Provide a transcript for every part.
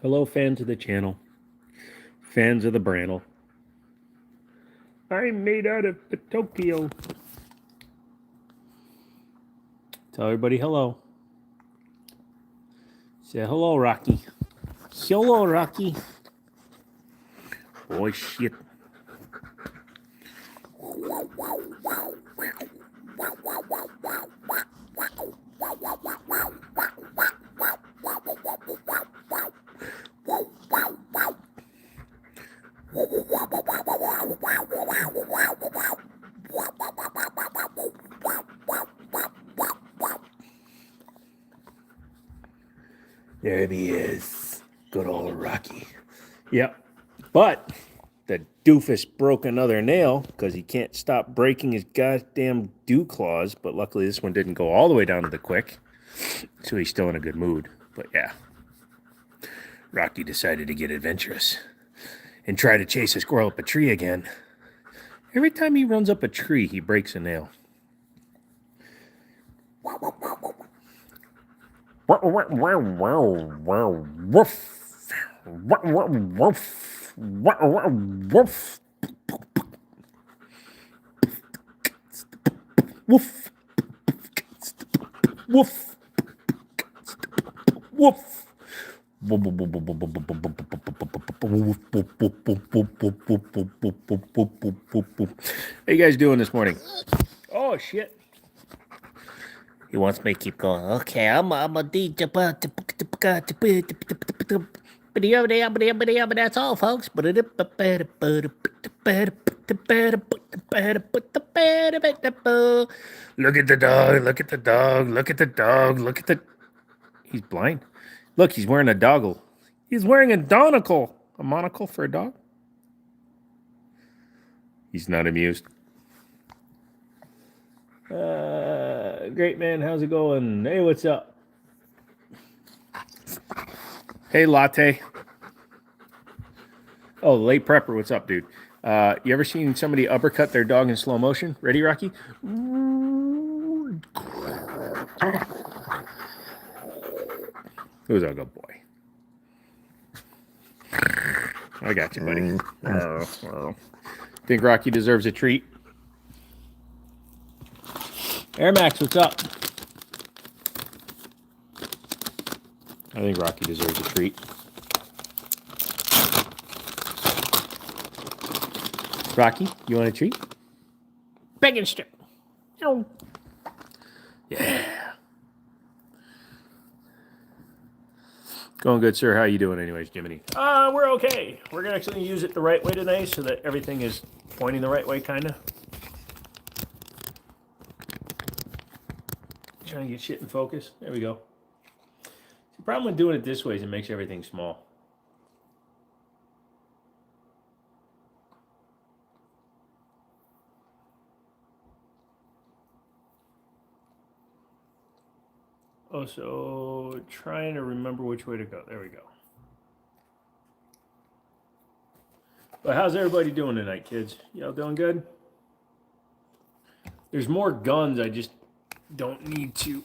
Hello, fans of the channel. Fans of the Brannel. I'm made out of Tokyo. Tell everybody hello. Say hello, Rocky. Hello, Rocky. Oh, shit. There he is. Good old Rocky. Yep. But the doofus broke another nail because he can't stop breaking his goddamn dew claws. But luckily this one didn't go all the way down to the quick. So he's still in a good mood. But yeah. Rocky decided to get adventurous and try to chase a squirrel up a tree again. Every time he runs up a tree, he breaks a nail. Woof. Woof. Woof. How you guys doing this morning? Oh shit. He wants me to keep going. Okay, I'm a DJ. That's all, folks. Look at the dog. Look at the dog. Look at the dog. Look at the. He's blind. Look, he's wearing a doggle. He's wearing a donacle. A monocle for a dog? He's not amused. Great, man. How's it going? Hey, what's up? Hey, Latte. Oh, late prepper. What's up, dude? You ever seen somebody uppercut their dog in slow motion? Ready, Rocky? Who's a good boy? I got you, buddy. Oh, well. Think Rocky deserves a treat? Air Max, what's up? I think Rocky deserves a treat. Rocky, you want a treat? Bacon strip. Oh. Yeah. Going good, sir. How you doing anyways, Jimmini? We're okay. We're going to actually use it the right way today so that everything is pointing the right way, kind of. Trying to get shit in focus. There we go. The problem with doing it this way is it makes everything small. Also, trying to remember which way to go. There we go. But how's everybody doing tonight, kids? Y'all doing good? There's more guns. I just don't need to.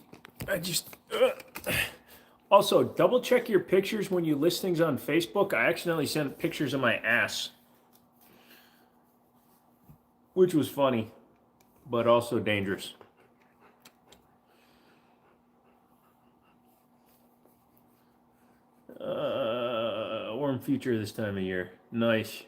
Also, double check your pictures when you list things on Facebook. I accidentally sent pictures of my ass, which was funny, but also dangerous. Warm future this time of year. Nice.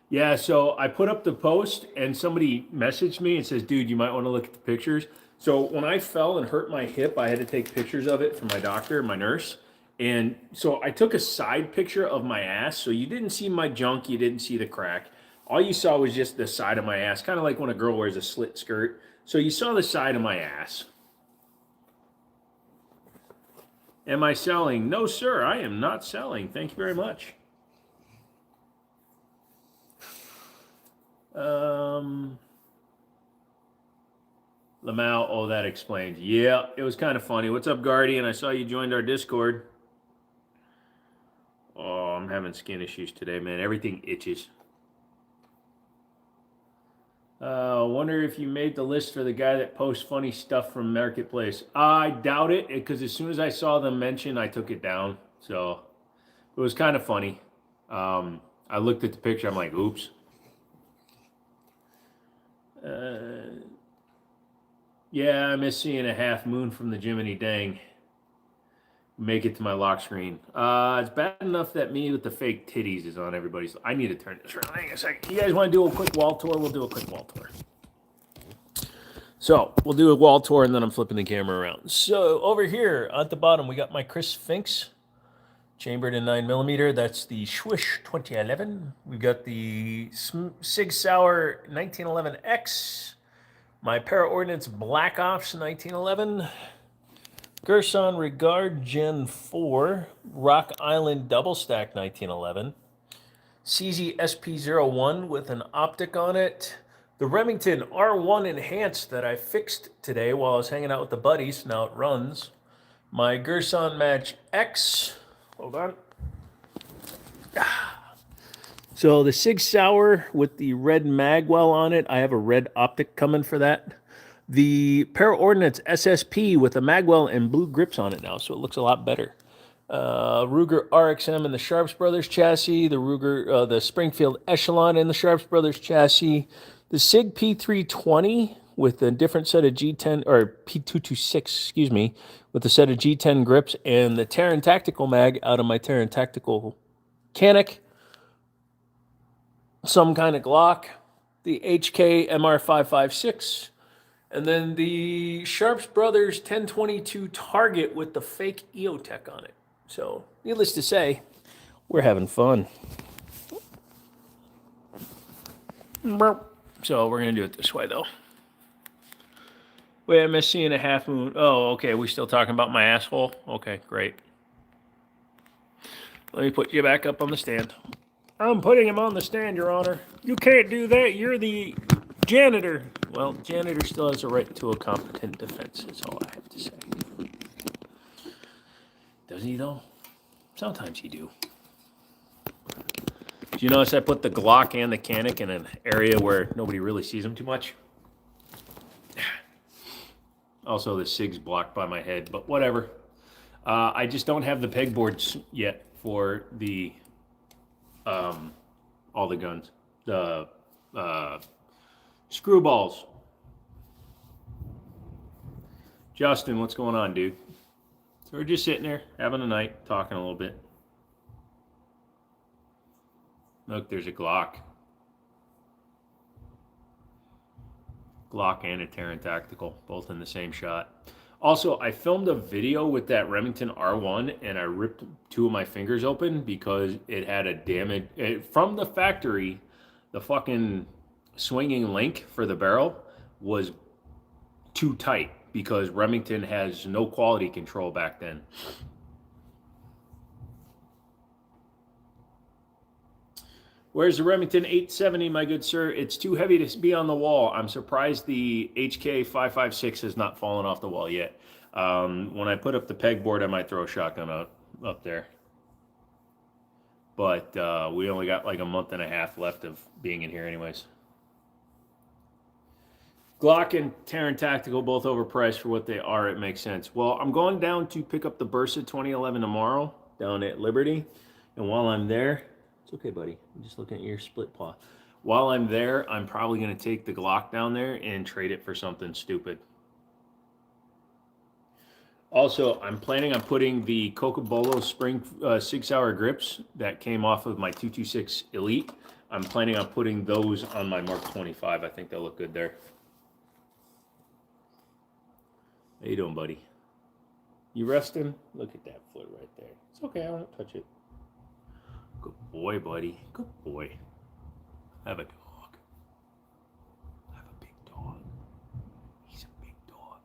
Yeah, so I put up the post and somebody messaged me and says, dude, you might want to look at the pictures. So when I fell and hurt my hip, I had to take pictures of it for my doctor, my nurse. And so I took a side picture of my ass. So you didn't see my junk, you didn't see the crack. All you saw was just the side of my ass, kind of like when a girl wears a slit skirt. So you saw the side of my ass. Am I selling? No, sir, I am not selling. Thank you very much. Lamau, oh, that explains. Yeah, it was kind of funny. What's up, Guardian? I saw you joined our Discord. Oh, I'm having skin issues today, man. Everything itches. Wonder if you made the list for the guy that posts funny stuff from Marketplace. I doubt it, because as soon as I saw them mention, I took it down. So, It was kind of funny. I looked at the picture. I'm like, oops. Yeah, I miss seeing a half moon from the Jimmini. Dang. Make it to my lock screen. It's bad enough that me with the fake titties is on everybody's. I need to turn this around. Hang on a second. You guys want to do a quick wall tour? We'll do a quick wall tour. So we'll do a wall tour and then I'm flipping the camera around. So over here at the bottom, we got my Chris Finks chambered in 9mm. That's the Swish 2011. We've got the Sig Sauer 1911X. My Para-Ordnance Black Ops 1911. Gerson Regard Gen 4. Rock Island Double Stack 1911. CZ SP01 with an optic on it. The Remington R1 Enhanced that I fixed today while I was hanging out with the buddies. Now it runs. My Gerson Match X. Hold on. So the Sig Sauer with the red magwell on it. I have a red optic coming for that. The Para-Ordnance SSP with a magwell and blue grips on it now, so it looks a lot better. Ruger RXM in the Sharps Brothers chassis. The Ruger, the Springfield Echelon in the Sharps Brothers chassis. The SIG P320 with a different set of G10, or P226, excuse me, with a set of G10 grips, and the Terran Tactical mag out of my Terran Tactical Canic. Some kind of Glock. The HK MR556. And then the Sharps Brothers 1022 Target with the fake EOTech on it. So, needless to say, we're having fun. So, we're going to do it this way, though. Wait, I missed seeing a half moon. Oh, okay, we still talking about my asshole? Okay, great. Let me put you back up on the stand. I'm putting him on the stand, Your Honor. You can't do that. You're the janitor. Well, janitor still has a right to a competent defense, is all I have to say. Doesn't he, though? Sometimes you do. Do you notice I put the Glock and the Canic in an area where nobody really sees them too much? Also, the SIG's blocked by my head, but whatever. I just don't have the pegboards yet for the all the guns. The screwballs. Justin, what's going on, dude? So we're just sitting there, having a night, talking a little bit. Look, there's a Glock. Glock and a Terran Tactical, both in the same shot. Also, I filmed a video with that Remington R1 and I ripped two of my fingers open because it had a damage. From the factory, the fucking swinging link for the barrel was too tight because Remington has no quality control back then. Where's the Remington 870, my good sir? It's too heavy to be on the wall. I'm surprised the HK 556 has not fallen off the wall yet. When I put up the pegboard, I might throw a shotgun up there. But we only got like a month and a half left of being in here anyways. Glock and Terran Tactical, both overpriced for what they are. It makes sense. Well, I'm going down to pick up the Bursa 2011 tomorrow down at Liberty. And while I'm there... It's okay, buddy. I'm just looking at your split paw. While I'm there, I'm probably going to take the Glock down there and trade it for something stupid. Also, I'm planning on putting the Cocobolo Spring Sig Sauer grips that came off of my 226 Elite. I'm planning on putting those on my Mark 25. I think they'll look good there. How you doing, buddy? You resting? Look at that foot right there. It's okay. I won't touch it. Good boy, buddy. Good boy. I have a dog. I have a big dog. He's a big dog.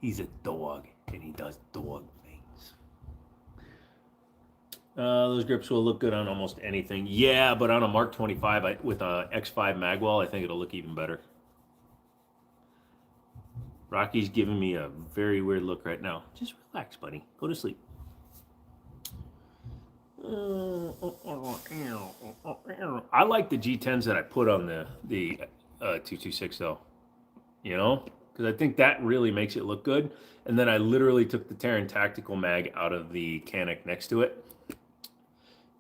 He's a dog, and he does dog things. Those grips will look good on almost anything. Yeah, but on a Mark 25 with a X5 magwell, I think it'll look even better. Rocky's giving me a very weird look right now. Just relax, buddy. Go to sleep. I like the G10s that I put on the 226 though, you know, because I think that really makes it look good. And then I literally took the Terran Tactical Mag out of the Canic next to it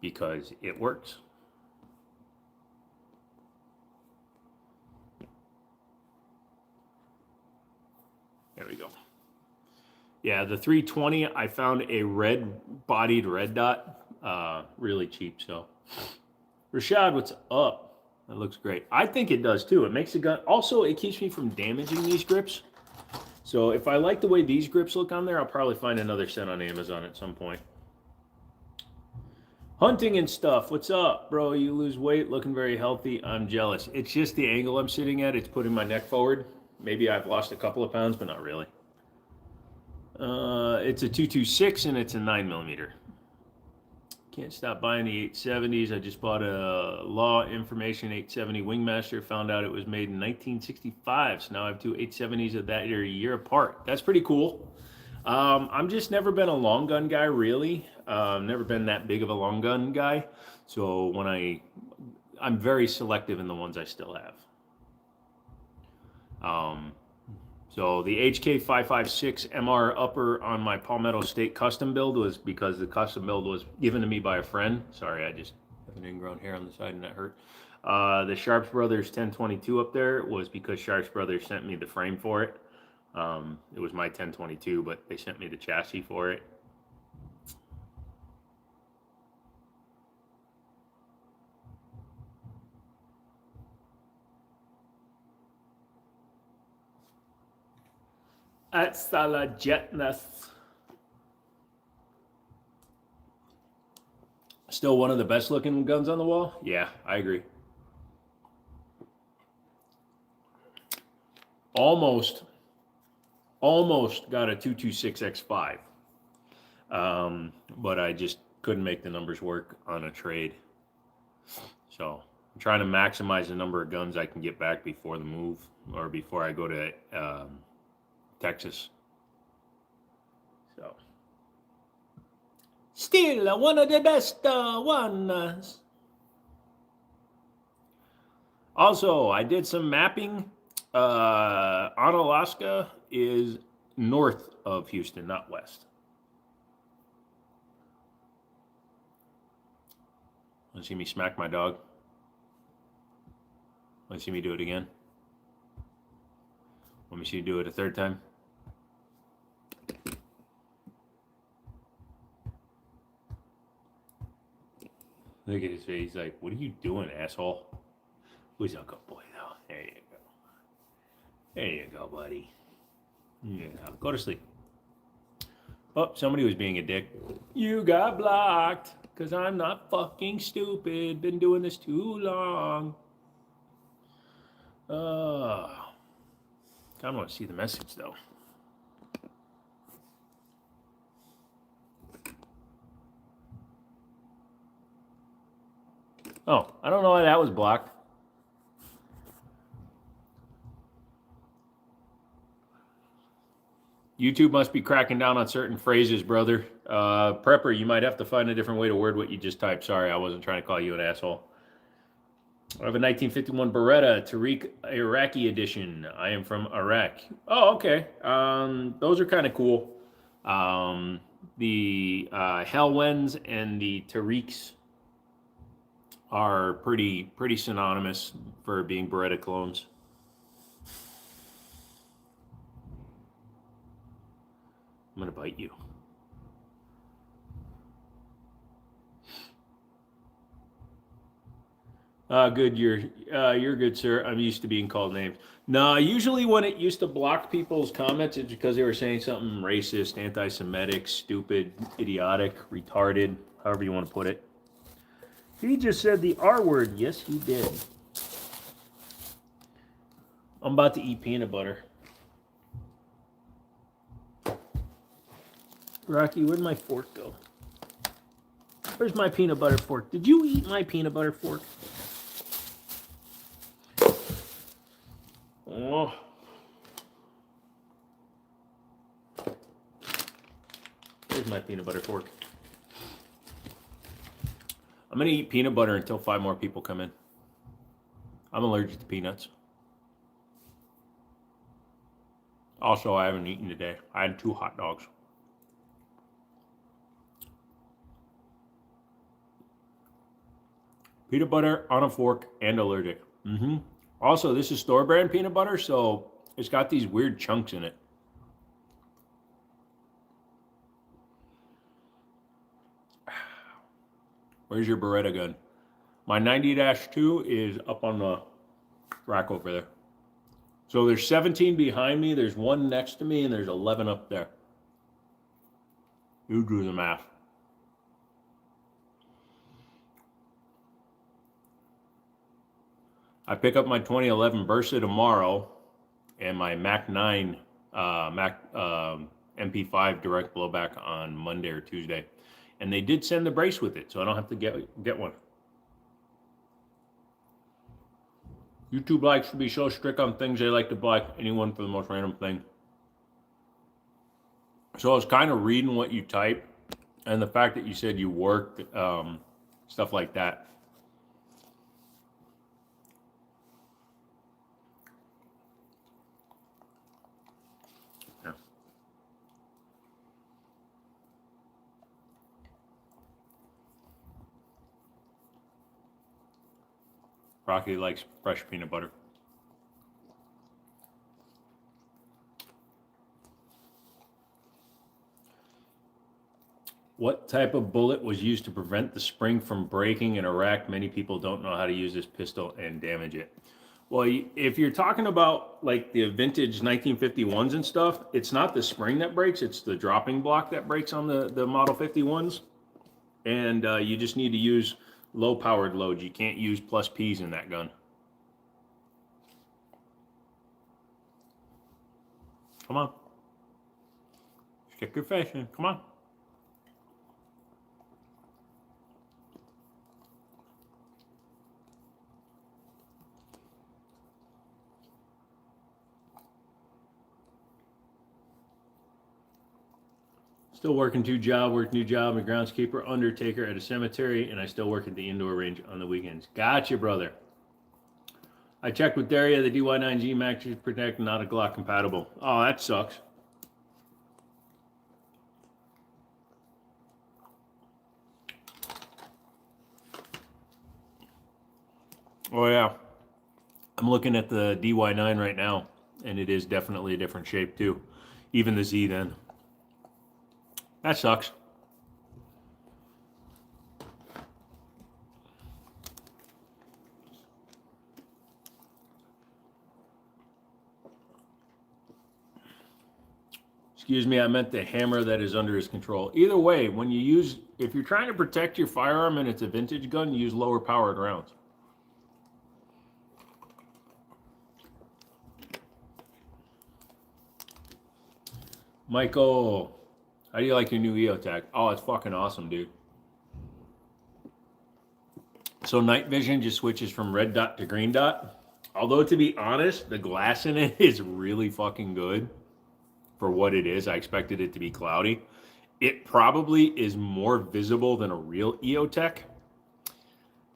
because it works. There we go. Yeah, the 320, I found a red-bodied red dot, really cheap. So, Rashad, what's up? That looks great. I think it does too. It makes the gun. Also, it keeps me from damaging these grips. So if I like the way these grips look on there, I'll probably find another set on Amazon at some point. Hunting and stuff. What's up, bro? You lose weight, looking very healthy. I'm jealous. It's just the angle I'm sitting at. It's putting my neck forward. Maybe I've lost a couple of pounds, but not really. It's a 226 and it's a 9mm. Can't stop buying the 870s. I just bought a Law Information 870 Wingmaster. Found out it was made in 1965. So now I have two 870s of that are a year apart. That's pretty cool. I'm just never been a long gun guy, really. Never been that big of a long gun guy. So when I'm very selective in the ones I still have. So the HK556 MR upper on my Palmetto State custom build was because the custom build was given to me by a friend. Sorry, I just have an ingrown hair on the side and that hurt. The Sharps Brothers 1022 up there was because Sharps Brothers sent me the frame for it. It was my 1022, but they sent me the chassis for it. At Salajetness. Still one of the best looking guns on the wall? Yeah, I agree. Almost got a 226X5. But I just couldn't make the numbers work on a trade. So I'm trying to maximize the number of guns I can get back before the move or before I go to Texas. So still one of the best ones. Also, I did some mapping. Onalaska is north of Houston, not west. Want to see me smack my dog? Want to see me do it again? Want me to see you do it a third time? Look at his face. He's like, what are you doing, asshole? Who's a good boy, though? There you go. There you go, buddy. Yeah, go to sleep. Oh, somebody was being a dick. You got blocked because I'm not fucking stupid. Been doing this too long. I don't want to see the message, though. Oh, I don't know why that was blocked. YouTube must be cracking down on certain phrases, brother. Prepper, you might have to find a different way to word what you just typed. Sorry, I wasn't trying to call you an asshole. I have a 1951 Beretta Tariq Iraqi edition. I am from Iraq. Oh, okay. Those are kind of cool. The Helwens and the Tariqs are pretty synonymous for being Beretta clones. I'm gonna bite you. Good. You're good, sir. I'm used to being called names. No, usually when it used to block people's comments, it's because they were saying something racist, anti-Semitic, stupid, idiotic, retarded, however you want to put it. He just said the R word. Yes, he did. I'm about to eat peanut butter. Rocky, where'd my fork go? Where's my peanut butter fork? Did you eat my peanut butter fork? Oh. Here's my peanut butter fork. I'm going to eat peanut butter until 5 more people come in. I'm allergic to peanuts. Also, I haven't eaten today. I had 2 hot dogs. Peanut butter on a fork and allergic. Also, this is store brand peanut butter, so it's got these weird chunks in it. Where's your Beretta gun? My 90-2 is up on the rack over there. So there's 17 behind me, there's 1 next to me, and there's 11 up there. You do the math. I pick up my 2011 Versa tomorrow and my Mac 9 MP5 direct blowback on Monday or Tuesday. And they did send the brace with it, so I don't have to get one. YouTube likes to be so strict on things they like to block anyone for the most random thing. So I was kind of reading what you type, and the fact that you said you worked, stuff like that. Yeah. Rocky likes fresh peanut butter. What type of bullet was used to prevent the spring from breaking in Iraq? Many people don't know how to use this pistol and damage it. Well, if you're talking about like the vintage 1951s and stuff, it's not the spring that breaks, it's the dropping block that breaks on the Model 51s. And you just need to use low-powered loads. You can't use plus Ps in that gun. Come on. Stick your face in. Come on. Still working 2 jobs, work new job, a groundskeeper, undertaker at a cemetery, and I still work at the indoor range on the weekends. Gotcha, brother. I checked with Daria, the DY9G Max is Protect, not a Glock compatible. Oh, that sucks. Oh yeah, I'm looking at the DY9 right now, and it is definitely a different shape too. Even the Z then. That sucks. Excuse me, I meant the hammer that is under his control. Either way, when you use, if you're trying to protect your firearm and it's a vintage gun, you use lower powered rounds. Michael, how do you like your new EOTech? Oh, it's fucking awesome, dude. So night vision just switches from red dot to green dot. Although, to be honest, the glass in it is really fucking good for what it is. I expected it to be cloudy. It probably is more visible than a real EOTech.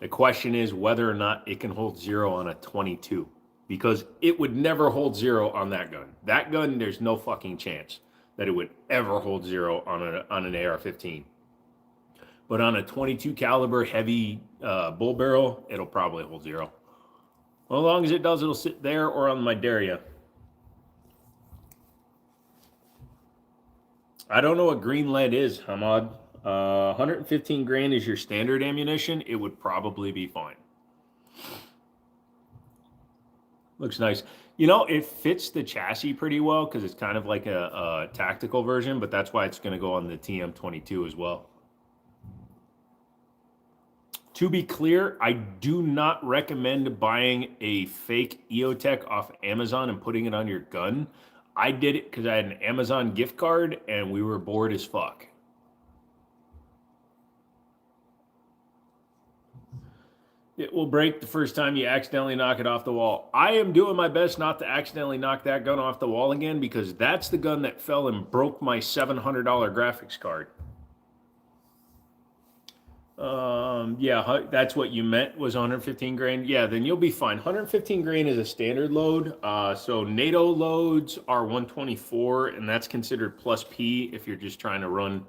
The question is whether or not it can hold 0 on a 22, because it would never hold 0 on that gun. That gun, there's no fucking chance that it would ever hold 0 on an AR-15. But on a 22 caliber heavy bull barrel, it'll probably hold 0. Well, as long as it does, it'll sit there or on my Daria. I don't know what green lead is, Hamad. 115 grand is your standard ammunition. It would probably be fine. Looks nice. You know, it fits the chassis pretty well because it's kind of like a tactical version, but that's why it's going to go on the TM22 as well. To be clear, I do not recommend buying a fake EOTech off Amazon and putting it on your gun. I did it because I had an Amazon gift card and we were bored as fuck. It will break the first time you accidentally knock it off the wall. I am doing my best not to accidentally knock that gun off the wall again, because that's the gun that fell and broke my $700 graphics card. Yeah, that's what you meant was 115 grain. Yeah, then you'll be fine. 115 grain is a standard load. So NATO loads are 124, and that's considered plus P if you're just trying to run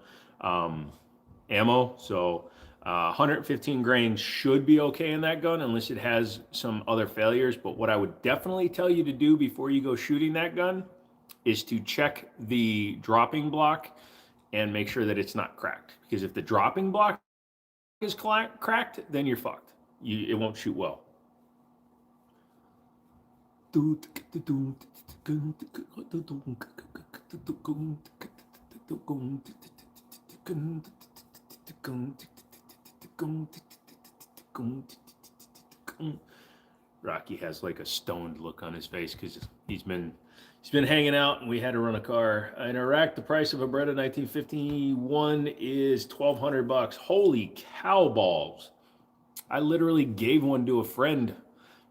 ammo. So 115 grain should be okay in that gun unless it has some other failures. But what I would definitely tell you to do before you go shooting that gun is to check the dropping block and make sure that it's not cracked. Because if the dropping block is cracked, then you're fucked. It won't shoot well. Rocky has like a stoned look on his face because he's been hanging out, and we had to run a car. In Iraq, the price of a Beretta 1951 is $1,200. Holy cow balls. I literally gave one to a friend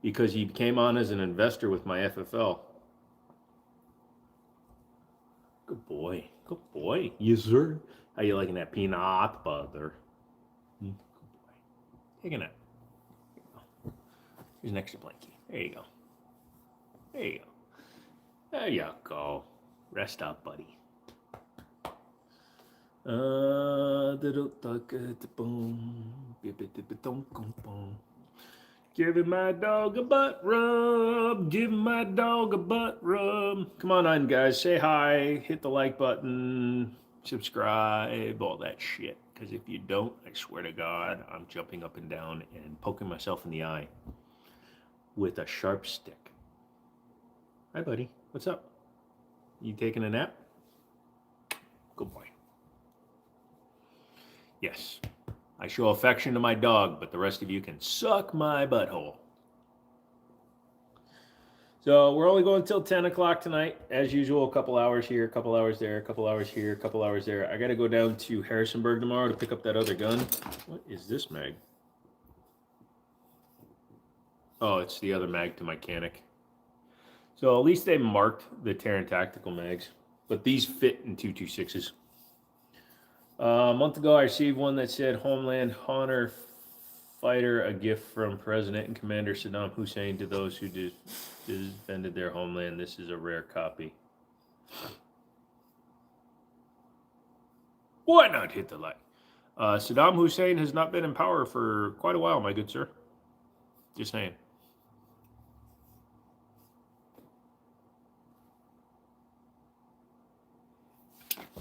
because he came on as an investor with my FFL. Good boy. Good boy. Yes, sir. How you liking that peanut butter? Good boy. Take a nap. Here's an extra blankie. There you go. There you go. There you go. Rest up, buddy. Giving my dog a butt rub. Giving my dog a butt rub. Come on, guys. Say hi. Hit the like button. Subscribe. All that shit. Because if you don't, I swear to God, I'm jumping up and down and poking myself in the eye with a sharp stick. Hi, buddy. What's up? You taking a nap? Good boy. Yes. I show affection to my dog, but the rest of you can suck my butthole. So we're only going until 10 o'clock tonight. As usual, a couple hours here, a couple hours there, a couple hours here, a couple hours there. I got to go down to Harrisonburg tomorrow to pick up that other gun. What is this mag? Oh, it's the other mag to my Canic. So at least they marked the Terran Tactical mags. But these fit in 226s. A month ago, I received one that said Homeland Honor Fighter, a gift from President and Commander Saddam Hussein to those who defended their homeland. This is a rare copy. Why not hit the like? Saddam Hussein has not been in power for quite a while, my good sir. Just saying.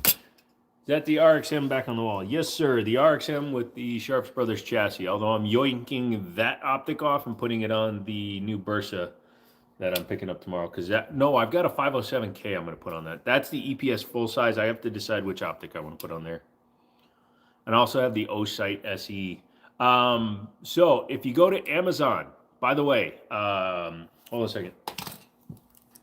Is that the RXM back on the wall? Yes, sir. The RXM with the Sharps Brothers chassis. Although I'm yoinking that optic off and putting it on the new Bursa that I'm picking up tomorrow. No, I've got a 507K I'm going to put on that. That's the EPS full size. I have to decide which optic I want to put on there. And I also have the O-Sight SE. So if you go to Amazon, by the way, hold on a second.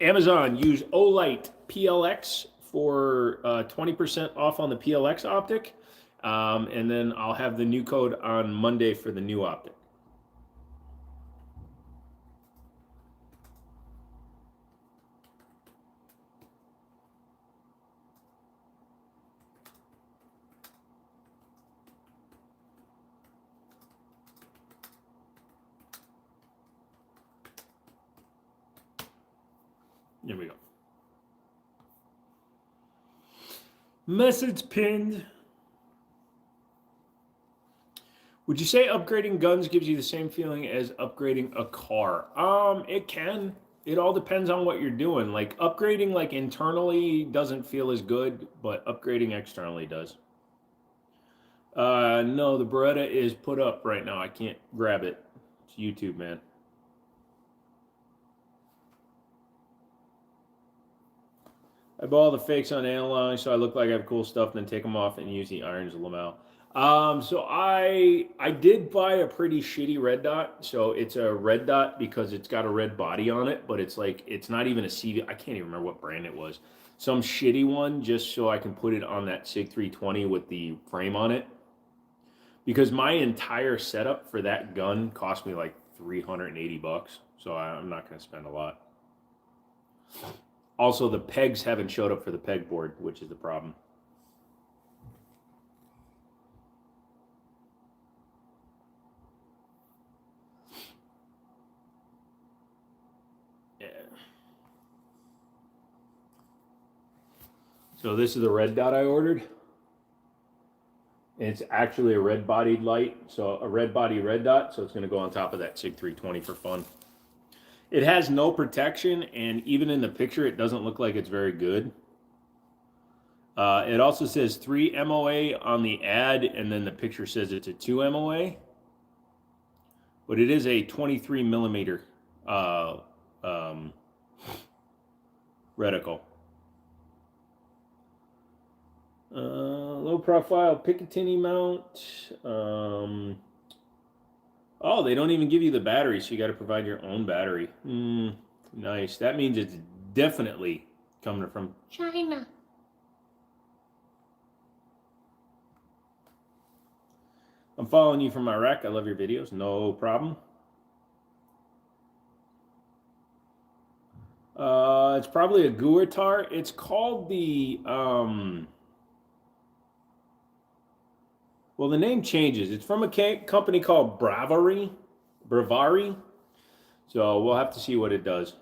Amazon, use Olight PLX for 20% off on the PLX optic. And then I'll have the new code on Monday for the new optic. There we go. Message pinned. Would you say upgrading guns gives you the same feeling as upgrading a car? It can. It all depends on what you're doing. Like upgrading like internally doesn't feel as good, but upgrading externally does. No, the Beretta is put up right now. I can't grab it. It's YouTube, man. I bought all the fakes on analog, so I look like I have cool stuff, then take them off and use the irons Lamel. So I did buy a pretty shitty red dot. So it's a red dot because it's got a red body on it, but it's like, it's not even a CV. I can't even remember what brand it was. Some shitty one just so I can put it on that SIG 320 with the frame on it. Because my entire setup for that gun cost me like $380. So I'm not going to spend a lot. Also, the pegs haven't showed up for the pegboard, which is the problem. Yeah. So this is the red dot I ordered. And it's actually a red-bodied light, so a red-body red dot, so it's going to go on top of that SIG 320 for fun. It has no protection, and even in the picture, it doesn't look like it's very good. It also says 3 MOA on the ad, and then the picture says it's a 2 MOA. But it is a 23 millimeter reticle. Low profile Picatinny mount. Oh, they don't even give you the battery, so you got to provide your own battery. Nice. That means it's definitely coming from China. I'm following you from Iraq. I love your videos. No problem. It's probably a Guitar. It's called the well, the name changes. It's from a company called Bravari. So we'll have to see what it does.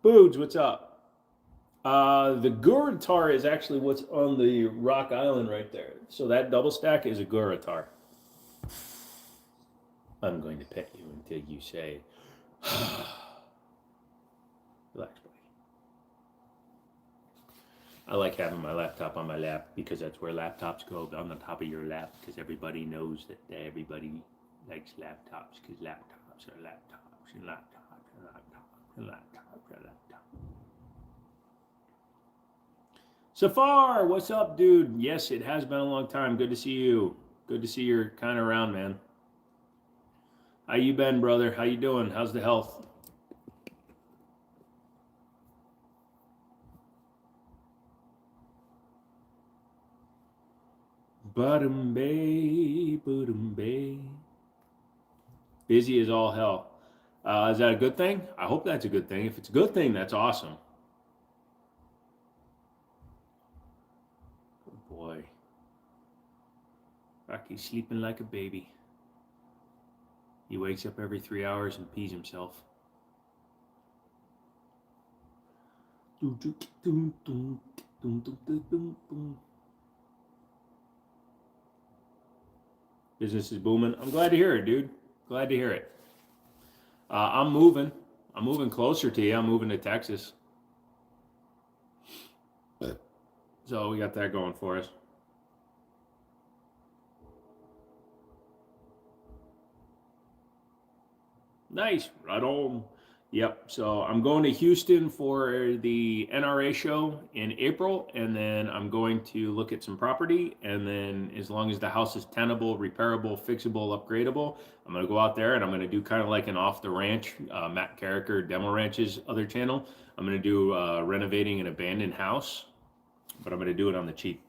Boods, what's up? The Guitar is actually what's on the Rock Island right there. So that double stack is a Guitar. I'm going to pet you until you say, relax, buddy. I like having my laptop on my lap because that's where laptops go, on the top of your lap, because everybody knows that everybody likes laptops because laptops are laptops and laptops and laptops and laptops and laptops. Safar, what's up, dude? Yes, it has been a long time. Good to see you. Good to see you're kind of around, man. How you been, brother? How you doing? How's the health? Bottom Bay, Bottom Bay. Busy as all hell. Is that a good thing? I hope that's a good thing. If it's a good thing, that's awesome. Oh boy. Rocky's sleeping like a baby. He wakes up every 3 hours and pees himself. Business is booming. I'm glad to hear it, dude. Glad to hear it. I'm moving. I'm moving closer to you. I'm moving to Texas. So we got that going for us. Nice. Right on. Yep. So I'm going to Houston for the NRA show in April, and then I'm going to look at some property. And then as long as the house is tenable, repairable, fixable, upgradable, I'm going to go out there and I'm going to do kind of like an off the ranch, Matt Carricker, Demo Ranch's other channel. I'm going to do renovating an abandoned house, but I'm going to do it on the cheap.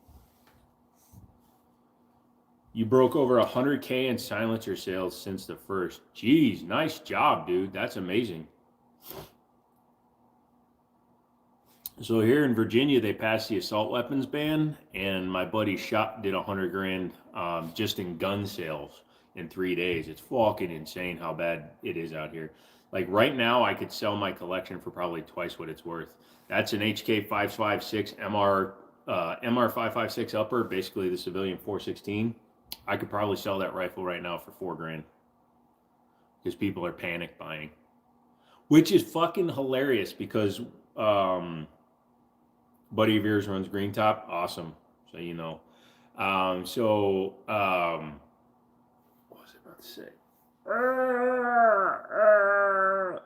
You broke over 100K in silencer sales since the first. Jeez, nice job, dude. That's amazing. So here in Virginia, they passed the assault weapons ban, and my buddy did 100 grand just in gun sales in 3 days. It's fucking insane how bad it is out here. Like right now, I could sell my collection for probably twice what it's worth. That's an HK 556 MR 556 upper, basically the civilian 416. I could probably sell that rifle right now for 4 grand because people are panic buying, which is fucking hilarious because buddy of yours runs Green Top. Awesome. So, you know, what was I about to say?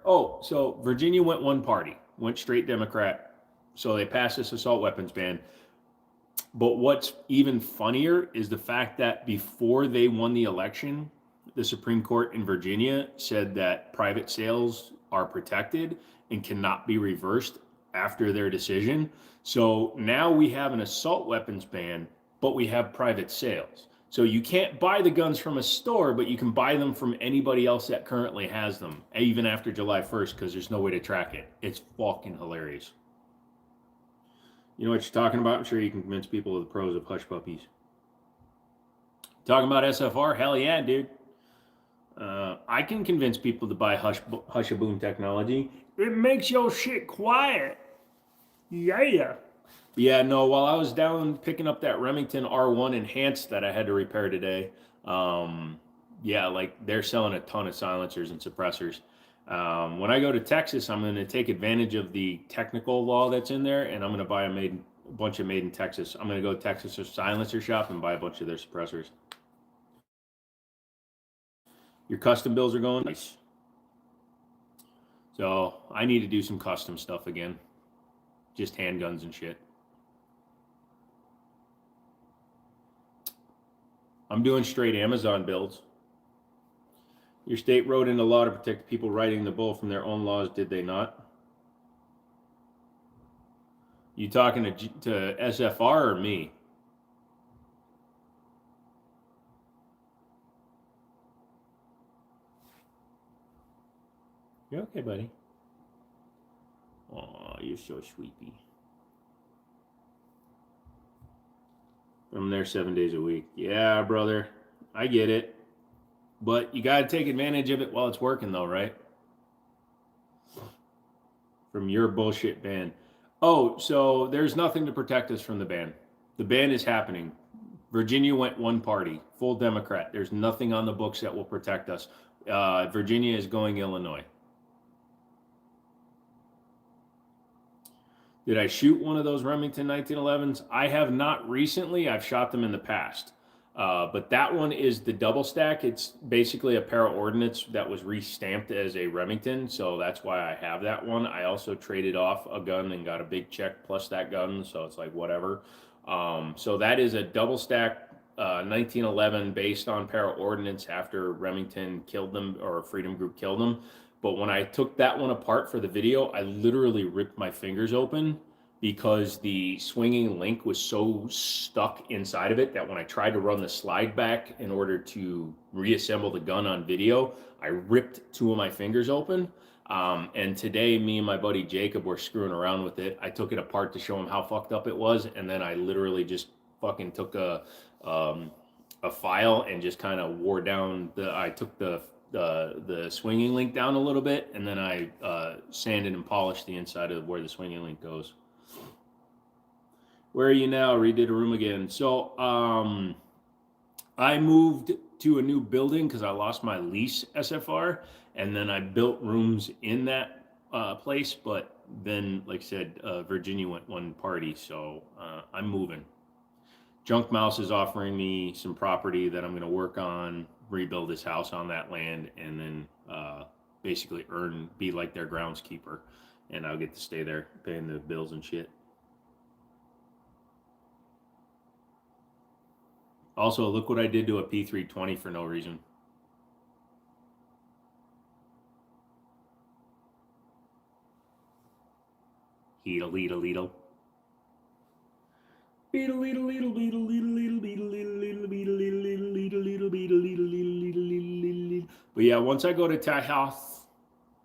Oh, so Virginia went one party, went straight Democrat. So they passed this assault weapons ban. But what's even funnier is the fact that before they won the election, the Supreme Court in Virginia said that private sales are protected and cannot be reversed after their decision. So now we have an assault weapons ban, but we have private sales. So you can't buy the guns from a store, but you can buy them from anybody else that currently has them, even after July 1st, because there's no way to track it. It's fucking hilarious. You know what you're talking about? I'm sure you can convince people of the pros of hush puppies. Talking about SFR? Hell yeah, dude. I can convince people to buy Hushaboom technology. It makes your shit quiet. Yeah. Yeah, no, while I was down picking up that Remington R1 Enhanced that I had to repair today, yeah, like they're selling a ton of silencers and suppressors. When I go to Texas, I'm going to take advantage of the technical law that's in there, and I'm going to buy a bunch of made in Texas. I'm going to go to Texas silencer shop and buy a bunch of their suppressors. Your custom bills are going nice. So I need to do some custom stuff again, just handguns and shit. I'm doing straight Amazon builds. Your state wrote in the law to protect people writing the bull from their own laws, did they not? You talking to SFR or me? You okay, buddy? Oh, you're so sweepy. I'm there 7 days a week. Yeah, brother. I get it. But you got to take advantage of it while it's working, though, right? From your bullshit ban. Oh, so there's nothing to protect us from the ban. The ban is happening. Virginia went one party, full Democrat. There's nothing on the books that will protect us. Virginia is going Illinois. Did I shoot one of those Remington 1911s? I have not recently. I've shot them in the past. But that one is the double stack. It's basically a para ordnance that was restamped as a Remington. So that's why I have that one. I also traded off a gun and got a big check plus that gun. So it's like whatever. So that is a double stack 1911 based on para ordnance after Remington killed them or Freedom Group killed them. But when I took that one apart for the video, I literally ripped my fingers open because the swinging link was so stuck inside of it that when I tried to run the slide back in order to reassemble the gun on video, I ripped two of my fingers open. And today, me and my buddy Jacob were screwing around with it. I took it apart to show him how fucked up it was, and then I literally just fucking took a file and just kind of wore down I took the swinging link down a little bit, and then I sanded and polished the inside of where the swinging link goes. Where are you now? Redid a room again. So I moved to a new building because I lost my lease SFR, and then I built rooms in that place. But then, like I said, Virginia went one party, so I'm moving. Junk Mouse is offering me some property that I'm going to work on, rebuild this house on that land, and then basically be like their groundskeeper, and I'll get to stay there paying the bills and shit. Also, look what I did to a P320 for no reason. Heedle, leedle, leedle. Beetle, leedle, leedle, beetle, leedle, leedle, beetle, leedle, leedle, beetle, leedle, leedle, leedle, leedle, beetle, leedle, leedle, leedle, leedle, leedle. But yeah, once I go to Tahoe,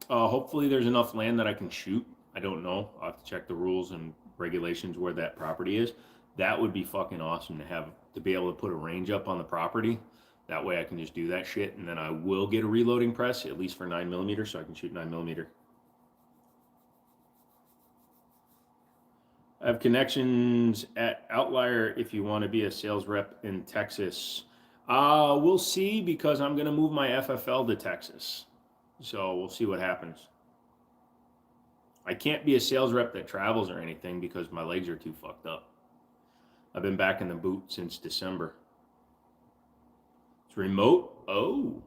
hopefully there's enough land that I can shoot. I don't know. I'll have to check the rules and regulations where that property is. That would be fucking awesome to be able to put a range up on the property. That way I can just do that shit, and then I will get a reloading press, at least for 9mm, so I can shoot 9mm. I have connections at Outlier if you want to be a sales rep in Texas. We'll see, because I'm going to move my FFL to Texas. So we'll see what happens. I can't be a sales rep that travels or anything because my legs are too fucked up. I've been back in the boot since December. It's remote? Oh.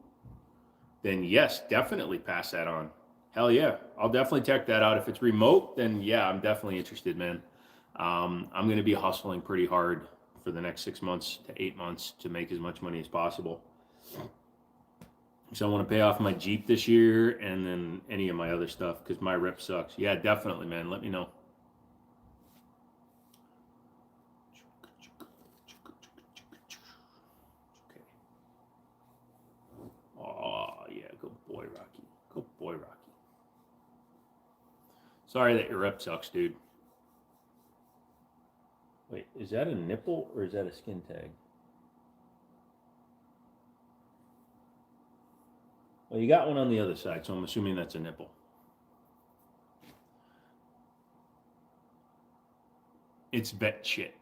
Then yes, definitely pass that on. Hell yeah. I'll definitely check that out. If it's remote, then yeah, I'm definitely interested, man. I'm going to be hustling pretty hard for the next 6 months to 8 months to make as much money as possible. So I want to pay off my Jeep this year and then any of my other stuff because my rep sucks. Yeah, definitely, man. Let me know. Okay. Oh, yeah. Good boy, Rocky. Good boy, Rocky. Sorry that your rep sucks, dude. Wait, is that a nipple or is that a skin tag? Well, you got one on the other side, so I'm assuming that's a nipple. It's vet shit.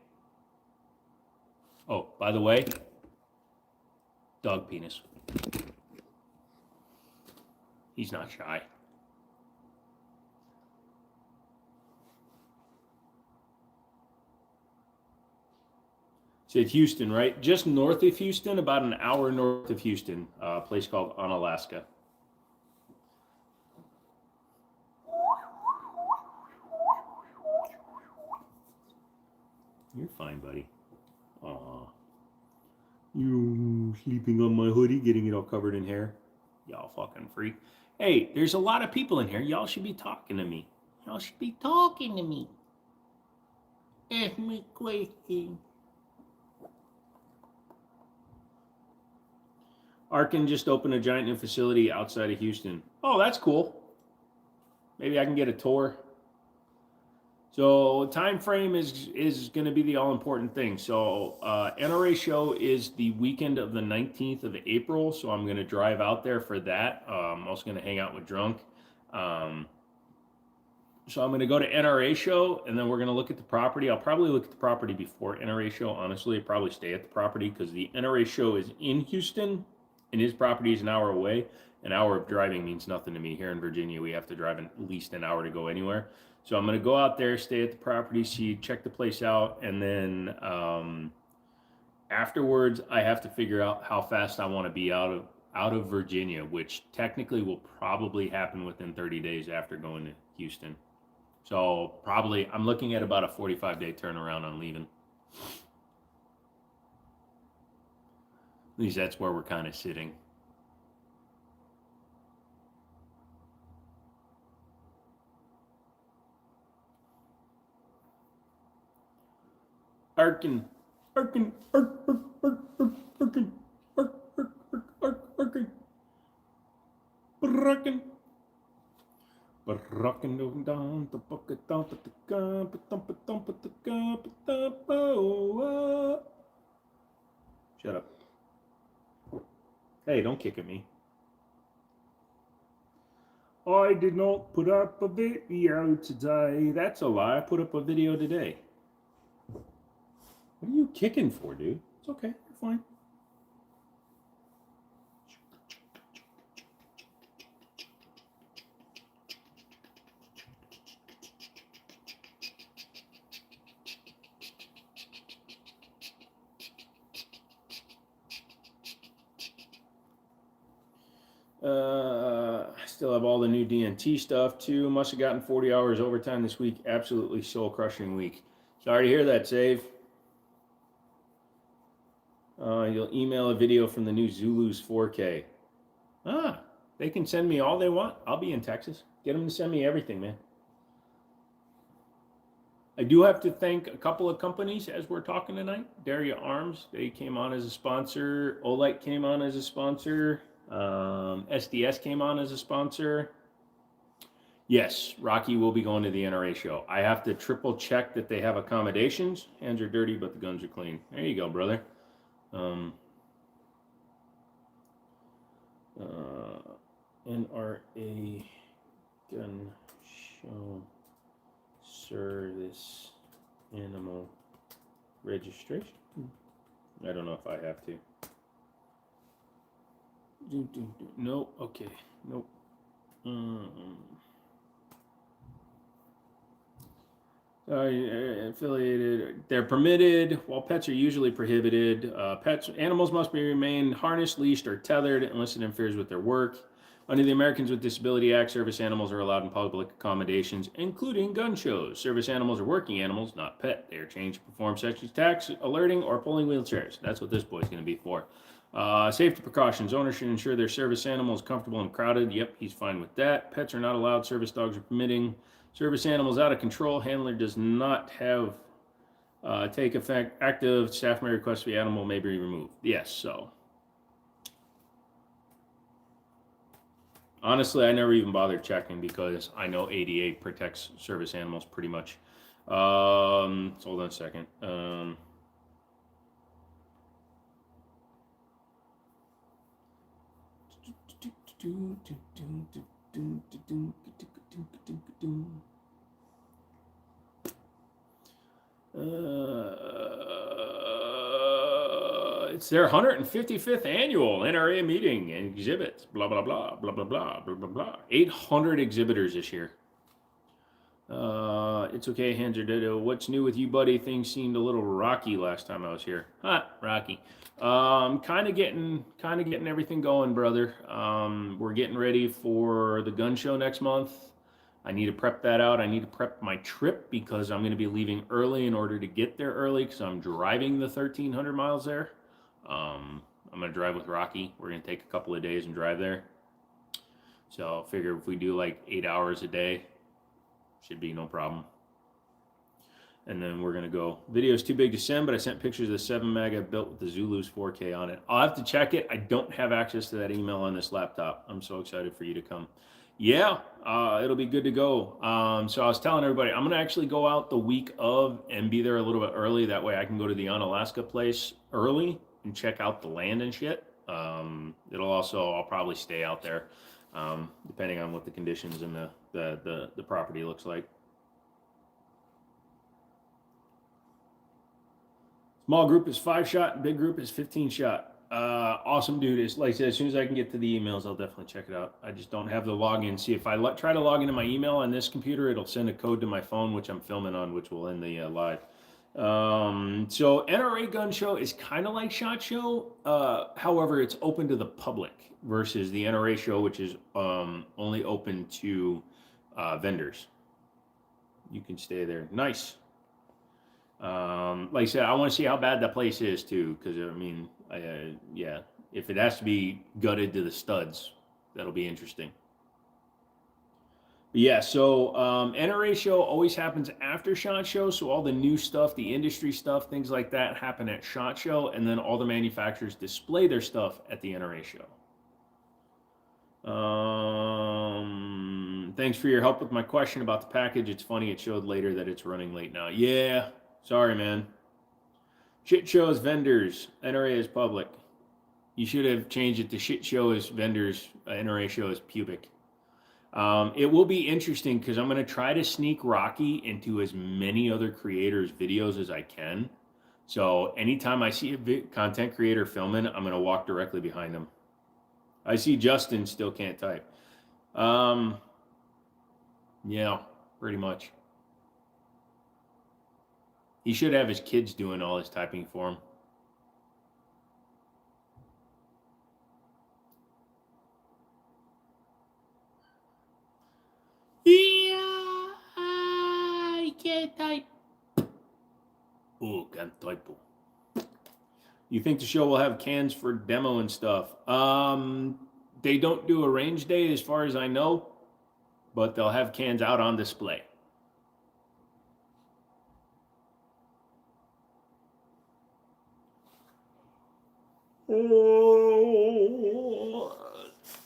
Oh, by the way, dog penis. He's not shy. It's Houston, right? Just north of Houston, about an hour north of Houston, a place called Onalaska. You're fine, buddy. Aw. You sleeping on my hoodie, getting it all covered in hair? Y'all fucking freak. Hey, there's a lot of people in here. Y'all should be talking to me. Y'all should be talking to me. Ask me questions. Arkin just opened a giant new facility outside of Houston. Oh, that's cool. Maybe I can get a tour. So time frame is going to be the all-important thing. So NRA show is the weekend of the 19th of April. So I'm going to drive out there for that. I'm also going to hang out with Drunk. So I'm going to go to NRA show, and then we're going to look at the property. I'll probably look at the property before NRA show. Honestly, I'll probably stay at the property because the NRA show is in Houston, and his property is an hour away. An hour of driving means nothing to me. Here in Virginia, we have to drive at least an hour to go anywhere. So I'm going to go out there, stay at the property, check the place out, and then afterwards, I have to figure out how fast I want to be out of Virginia, which technically will probably happen within 30 days after going to Houston. So probably, I'm looking at about a 45-day turnaround on leaving. At least that's where we're kind of sitting. Arkin. Arkin. Arkin. Arkin. Arkin. Arkin. Rocking down the bucket down the Shut up. Hey, don't kick at me. I did not put up a video today. That's a lie. I put up a video today. What are you kicking for, dude? It's okay. You're fine. I still have all the new DNT stuff too. Must have gotten 40 hours overtime this week. Absolutely soul-crushing week. Sorry to hear that, Save. You'll email a video from the new Zulus 4K. They can send me all they want. I'll be in Texas. Get them to send me everything, man. I do have to thank a couple of companies as we're talking tonight. Daria Arms, they came on as a sponsor. Olight came on as a sponsor. SDS came on as a sponsor. Yes, Rocky will be going to the NRA show. I have to triple check that they have accommodations. Hands are dirty, but the guns are clean. There you go, brother. NRA gun show service animal registration. I don't know if I have to. Nope. Okay. Nope. Affiliated. They're permitted, while pets are usually prohibited. Animals must be remain harnessed, leashed, or tethered unless it interferes with their work. Under the Americans with Disability Act, service animals are allowed in public accommodations, including gun shows. Service animals are working animals, not pet. They are trained to perform such as tax, alerting, or pulling wheelchairs. That's what this boy's going to be for. Safety precautions. Owners should ensure their service animal is comfortable and crowded. Yep, he's fine with that. Pets are not allowed. Service dogs are permitting. Service animals out of control. Handler does not have take effect. Active staff may request the animal may be removed. Yes, so. Honestly, I never even bothered checking because I know ADA protects service animals pretty much. So hold on a second. It's their 155th annual NRA meeting and exhibits. Blah blah blah blah blah blah blah blah blah. 800 exhibitors this year. It's okay, hands are dead. What's new with you, buddy? Things seemed a little rocky last time I was here. Rocky. Kind of getting everything going, brother. We're getting ready for the gun show next month. I need to prep that out. I need to prep my trip because I'm going to be leaving early in order to get there early because I'm driving the 1,300 miles there. I'm going to drive with Rocky. We're going to take a couple of days and drive there. So I figure if we do like 8 hours a day, should be no problem. And then we're going to go. Video's too big to send, but I sent pictures of the 7 meg I built with the Zulus 4K on it. I'll have to check it. I don't have access to that email on this laptop. I'm so excited for you to come. Yeah, it'll be good to go. So I was telling everybody, I'm going to actually go out the week of and be there a little bit early. That way I can go to the Onalaska place early and check out the land and shit. I'll probably stay out there, depending on what the conditions and the property looks like. Small group is 5-shot, big group is 15-shot. Awesome, dude. It's like I said, as soon as I can get to the emails, I'll definitely check it out. I just don't have the login. See, if I try to log into my email on this computer, it'll send a code to my phone, which I'm filming on, which will end the live. So NRA Gun Show is kind of like SHOT Show. However, it's open to the public versus the NRA show, which is only open to vendors. You can stay there. Nice. Like I said, I want to see how bad that place is too, because I mean, yeah, if it has to be gutted to the studs, that'll be interesting. But yeah, so NRA show always happens after SHOT Show, so all the new stuff, the industry stuff, things like that happen at SHOT Show, and then all the manufacturers display their stuff at the NRA show. Thanks for your help with my question about the package. It's funny, it showed later that it's running late now. Yeah, sorry, man. Shit show is vendors, NRA is public. You should have changed it to shit show is vendors, NRA show is pubic. It will be interesting because I'm going to try to sneak Rocky into as many other creators' videos as I can. So anytime I see a content creator filming, I'm going to walk directly behind them. I see Justin still can't type. Yeah, pretty much. He should have his kids doing all his typing for him. Yeah, I can't type. Oh, can't type. You think the show will have cans for demo and stuff? They don't do a range day as far as I know, but they'll have cans out on display.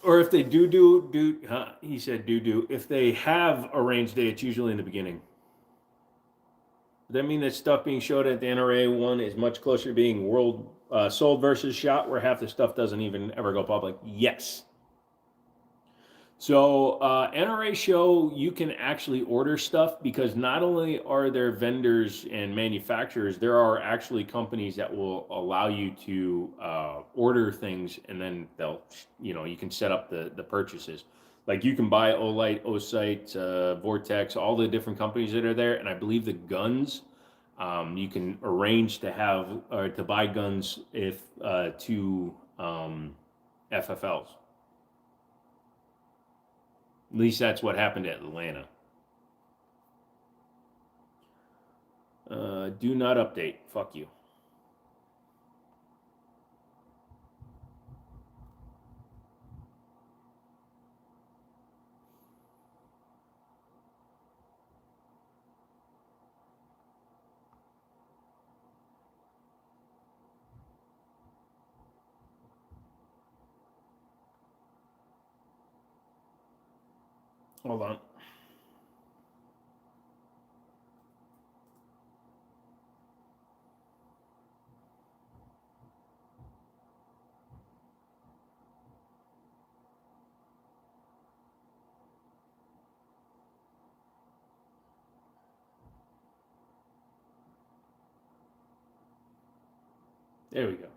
Or if they he said if they have a range day, it's usually in the beginning. Does that mean that stuff being showed at the NRA one is much closer to being sold versus shot, where half the stuff doesn't even ever go public? Yes. So NRA show, you can actually order stuff because not only are there vendors and manufacturers, there are actually companies that will allow you to order things, and then you can set up the purchases. Like you can buy Olight, Osight, Vortex, all the different companies that are there, and I believe the guns, you can arrange to have or to buy guns to FFLs. At least that's what happened at Atlanta. Do not update. Fuck you. Hold on. There we go.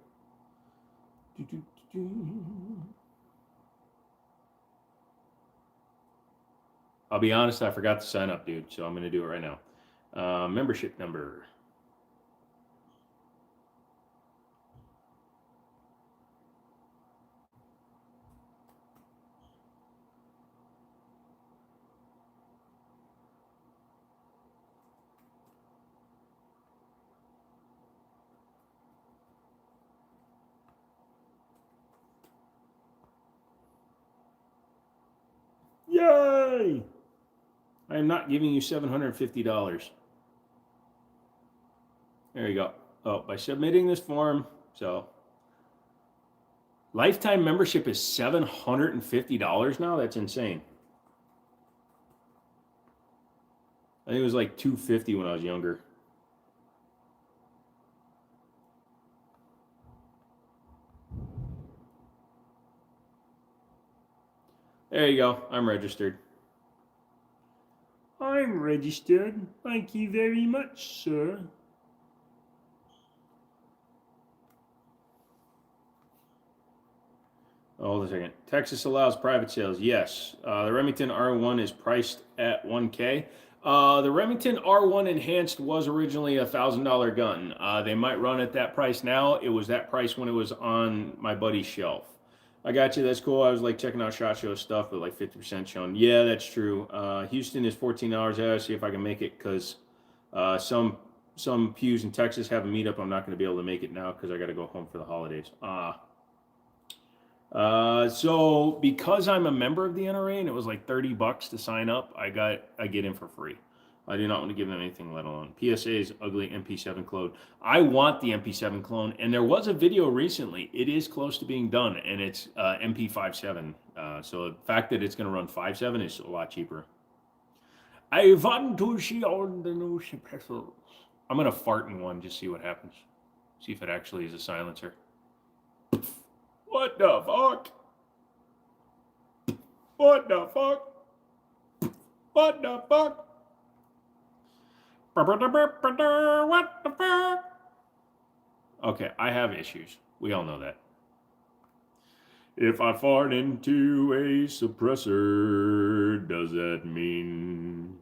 I'll be honest, I forgot to sign up, dude, so I'm going to do it right now. Membership number. Yay! I am not giving you $750. There you go. Oh, by submitting this form, so lifetime membership is $750 now. That's insane. I think it was like $250 when I was younger. There you go. I'm registered. I'm registered. Thank you very much, sir. Hold a second. Texas allows private sales. Yes. The Remington R1 is priced at $1K. The Remington R1 Enhanced was originally a $1,000 gun. They might run at that price now. It was that price when it was on my buddy's shelf. I got you. That's cool. I was like checking out SHOT Show stuff, but like 50% shown. Yeah, that's true. Houston is 14 hours out. See if I can make it because some pews in Texas have a meetup. I'm not going to be able to make it now because I got to go home for the holidays. So because I'm a member of the NRA and it was like $30 to sign up, I get in for free. I do not want to give them anything, let alone PSA's ugly MP7 clone. I want the MP7 clone, and there was a video recently. It is close to being done, and it's MP57. So the fact that it's going to run 5.7 is a lot cheaper. I want to see all the new suppressors. I'm going to fart in one, just see what happens. See if it actually is a silencer. What the fuck? What the fuck? What the fuck? What the fuck? Okay, I have issues. We all know that. If I fart into a suppressor, does that mean...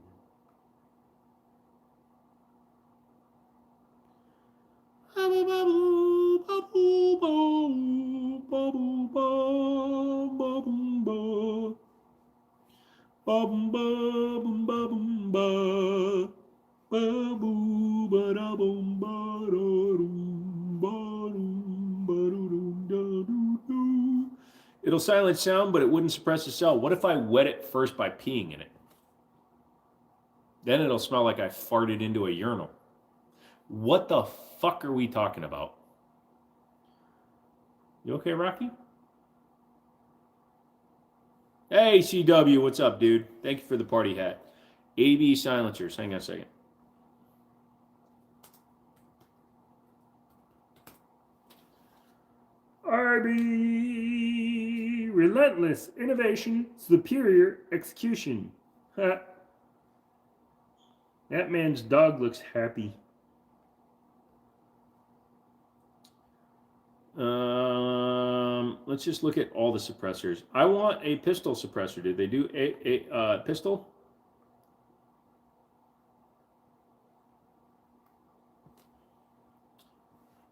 It'll silence sound, but it wouldn't suppress the cell. What if I wet it first by peeing in it? Then it'll smell like I farted into a urinal. What the fuck are we talking about? You okay, Rocky? Hey, CW, what's up, dude? Thank you for the party hat. AB silencers. Hang on a second. RB, relentless innovation, superior execution. Huh. That man's dog looks happy. Let's just look at all the suppressors. I want a pistol suppressor. Did they do a pistol?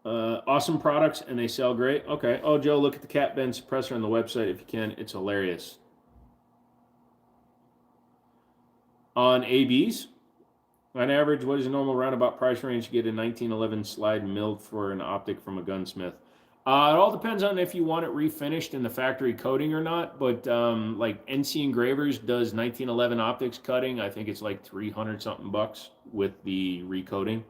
Awesome products, and they sell great. Okay. Oh, Joe, look at the Cat Ben suppressor on the website if you can. It's hilarious. On ABs, on average, what is a normal roundabout price range to get a 1911 slide milled for an optic from a gunsmith? It all depends on if you want it refinished in the factory coating or not. But like NC Engravers does 1911 optics cutting. I think it's like 300 something bucks with the recoating.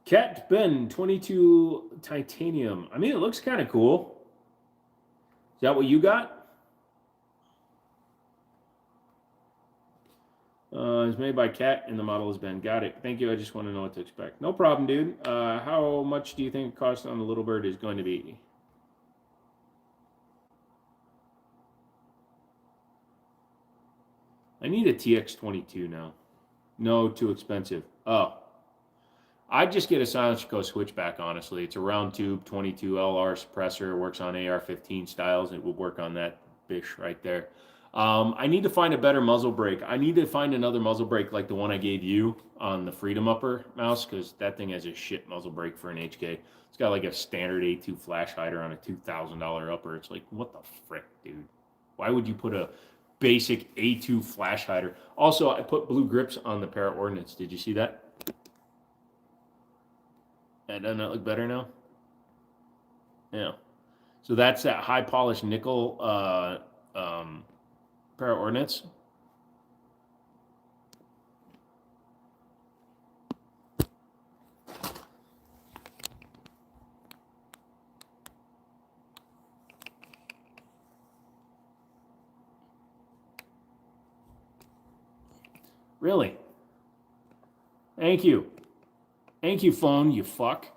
Cat Ben 22 titanium. I mean, it looks kind of cool. Is that what you got? It's made by Cat, and the model has been. Got it. Thank you. I just want to know what to expect. No problem, dude. How much do you think the cost on the Little Bird is going to be? I need a TX22 now. No, too expensive. Oh. I'd just get a Silence Co switchback, honestly. It's a round tube, 22 LR suppressor. It works on AR-15 styles. It would work on that bish right there. I need to find a better muzzle brake. I need to find another muzzle brake like the one I gave you on the Freedom Upper mouse, because that thing has a shit muzzle brake for an HK. It's got like a standard A2 flash hider on a $2,000 upper. It's like, what the frick, dude? Why would you put a basic A2 flash hider? Also, I put blue grips on the Parrot Ordnance. Did you see that? That doesn't that look better now? Yeah. So that's that high polished nickel Parrot Ordnance. Really? Thank you. Thank you, phone, you fuck.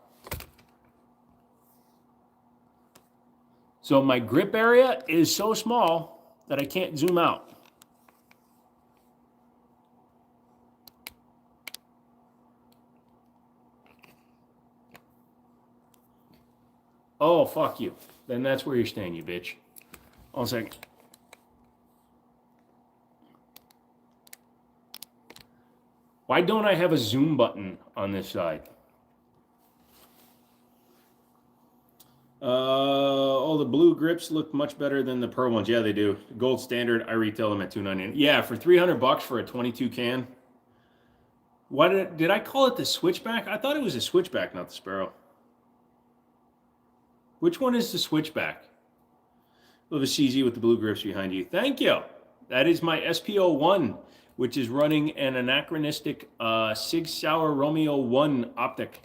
So my grip area is so small that I can't zoom out. Oh, fuck you. Then that's where you're staying, you bitch. Hold a second. Why don't I have a zoom button on this side? Oh, the blue grips look much better than the pearl ones. Yeah, they do. Gold standard, I retail them at $2.99. Yeah, for $300 for a 22 can. Why did I call it the switchback? I thought it was a switchback, not the Sparrow. Which one is the switchback? Oh, the CZ with the blue grips behind you. Thank you. That is my SPO1, which is running an anachronistic Sig Sauer Romeo 1 optic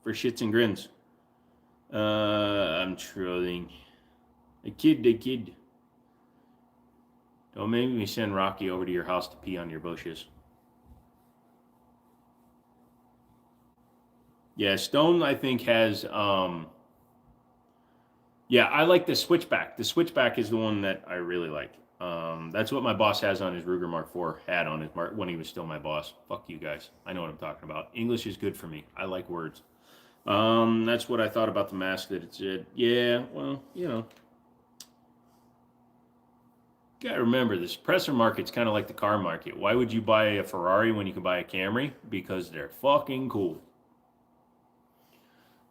for shits and grins. I'm trolling. The kid. Don't make me send Rocky over to your house to pee on your bushes. Yeah, Stone, I think, has... yeah, I like the switchback. The switchback is the one that I really like. That's what my boss has on his Ruger Mark IV, had on his Mark when he was still my boss. Fuck you guys. I know what I'm talking about. English is good for me. I like words. That's what I thought about the mask that it said. Yeah, well, you know. You gotta remember, the suppressor market's kind of like the car market. Why would you buy a Ferrari when you can buy a Camry? Because they're fucking cool.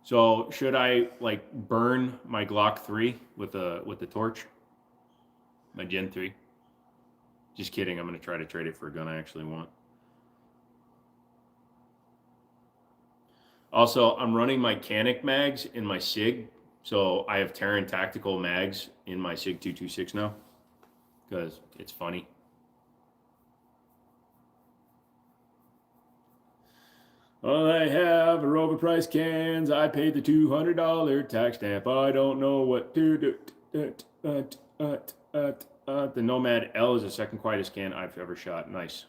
So should I like burn my Glock 3 with the torch? My Gen 3? Just kidding. I'm gonna try to trade it for a gun I actually want. Also, I'm running my Canic mags in my SIG, so I have Terran tactical mags in my SIG 226 now, because it's funny. I have are overpriced cans. I paid the $200 tax stamp. I don't know what to do. The Nomad L is the second quietest can I've ever shot. Nice.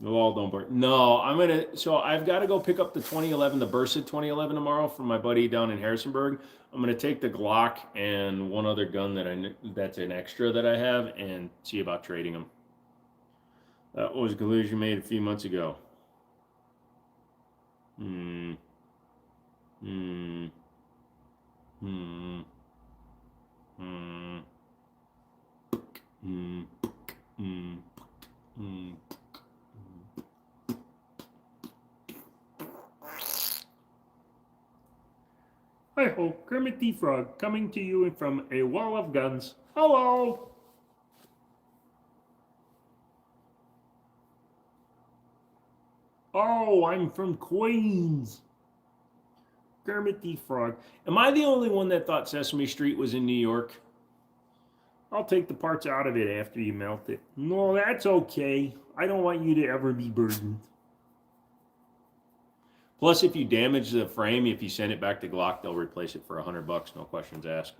No, all don't burn. No, so I've got to go pick up the 2011, the Bursa 2011 tomorrow from my buddy down in Harrisonburg. I'm going to take the Glock and one other gun that's an extra that I have and see about trading them. That was a collision made a few months ago. Hi-ho, Kermit the Frog, coming to you from a wall of guns. Hello! Oh, I'm from Queens. Kermit the Frog. Am I the only one that thought Sesame Street was in New York? I'll take the parts out of it after you melt it. No, that's okay. I don't want you to ever be burdened. Plus, if you damage the frame, if you send it back to Glock, they'll replace it for $100, no questions asked.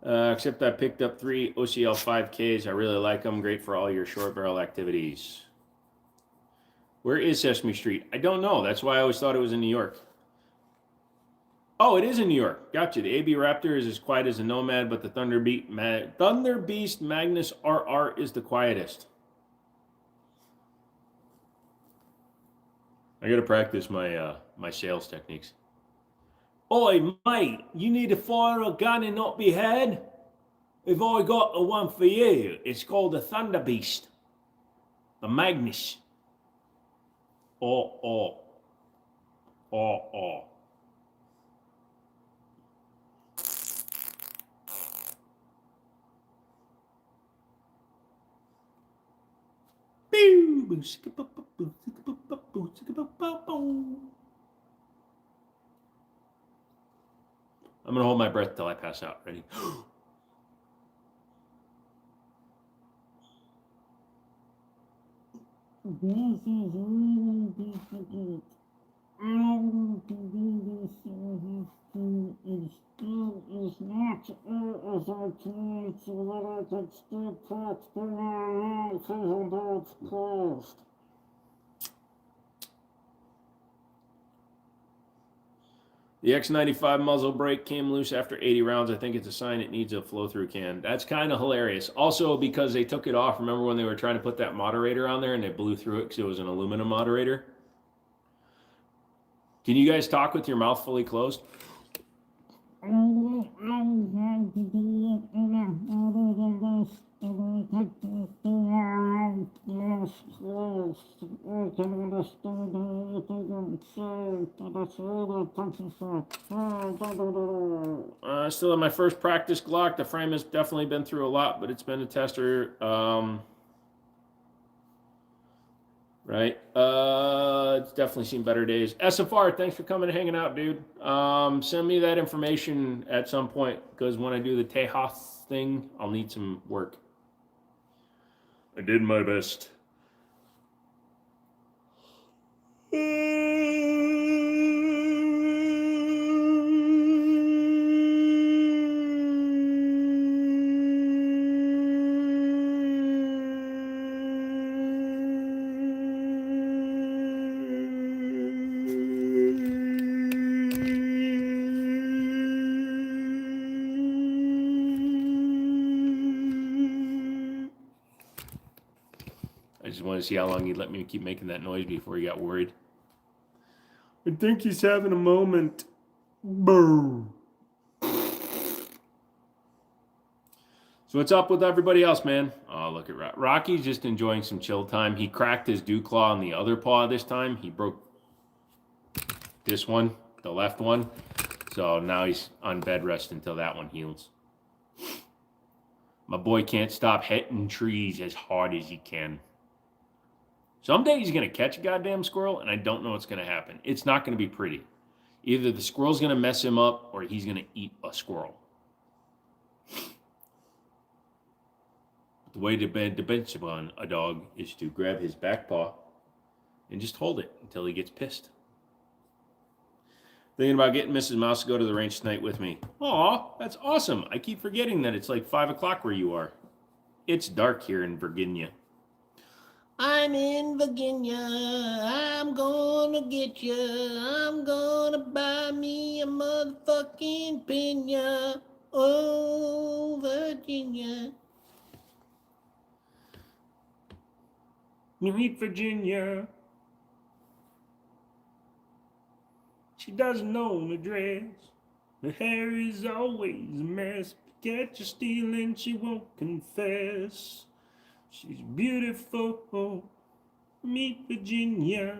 Except I picked up 3 OCL 5Ks. I really like them. Great for all your short barrel activities. Where is Sesame Street? I don't know. That's why I always thought it was in New York. Oh, it is in New York. Gotcha. The AB Raptor is as quiet as a Nomad, but the Thunder Beast Magnus RR is the quietest. I got to practice my my sales techniques. Oi, mate, you need to fire a gun and not be had? If I got the one for you, it's called the Thunder Beast. The Magnus. Oh. I'm going to hold my breath till I pass out. Ready? The X95 muzzle brake came loose after 80 rounds. I think it's a sign it needs a flow-through can. That's kind of hilarious. Also, because they took it off. Remember when they were trying to put that moderator on there and they blew through it because it was an aluminum moderator? Can you guys talk with your mouth fully closed? I still have my first practice Glock. The frame has definitely been through a lot, but it's been a tester. Right. It's definitely seen better days. SFR, thanks for coming and hanging out, dude. Send me that information at some point, because when I do the Tejas thing, I'll need some work. I did my best. I just want to see how long he'd let me keep making that noise before he got worried. I think he's having a moment. Boom. So what's up with everybody else, man? Oh, look at Rocky's just enjoying some chill time. He cracked his dew claw on the other paw this time. He broke this one, the left one. So now he's on bed rest until that one heals. My boy can't stop hitting trees as hard as he can. Someday he's going to catch a goddamn squirrel, and I don't know what's going to happen. It's not going to be pretty. Either the squirrel's going to mess him up, or he's going to eat a squirrel. The way to bench on a dog is to grab his back paw and just hold it until he gets pissed. Thinking about getting Mrs. Mouse to go to the range tonight with me. Aw, that's awesome. I keep forgetting that it's like 5 o'clock where you are. It's dark here in Virginia. I'm in Virginia, I'm gonna get ya, I'm gonna buy me a motherfucking piña, oh, Virginia. Meet Virginia. She doesn't own a dress, her hair is always a mess, catch her stealing, she won't confess. She's beautiful, meet Virginia.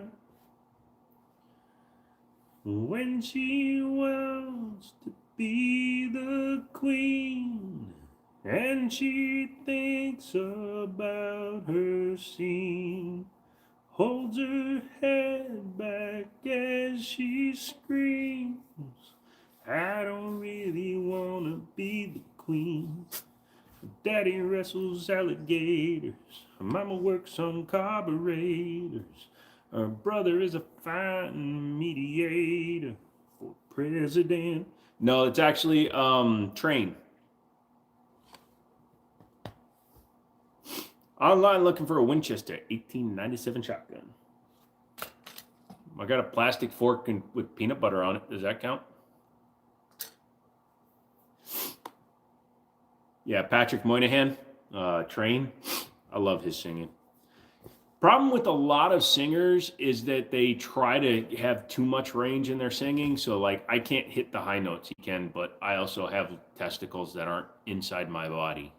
When she wants to be the queen, and she thinks about her scene, holds her head back as she screams, I don't really want to be the queen. Daddy wrestles alligators, Mama works on carburetors, her brother is a fine mediator for president. No, it's actually train. Online looking for a Winchester 1897 shotgun. I got a plastic fork with peanut butter on it. Does that count? Yeah, Patrick Moynihan, Train. I love his singing. Problem with a lot of singers is that they try to have too much range in their singing. So, like, I can't hit the high notes. You can, but I also have testicles that aren't inside my body.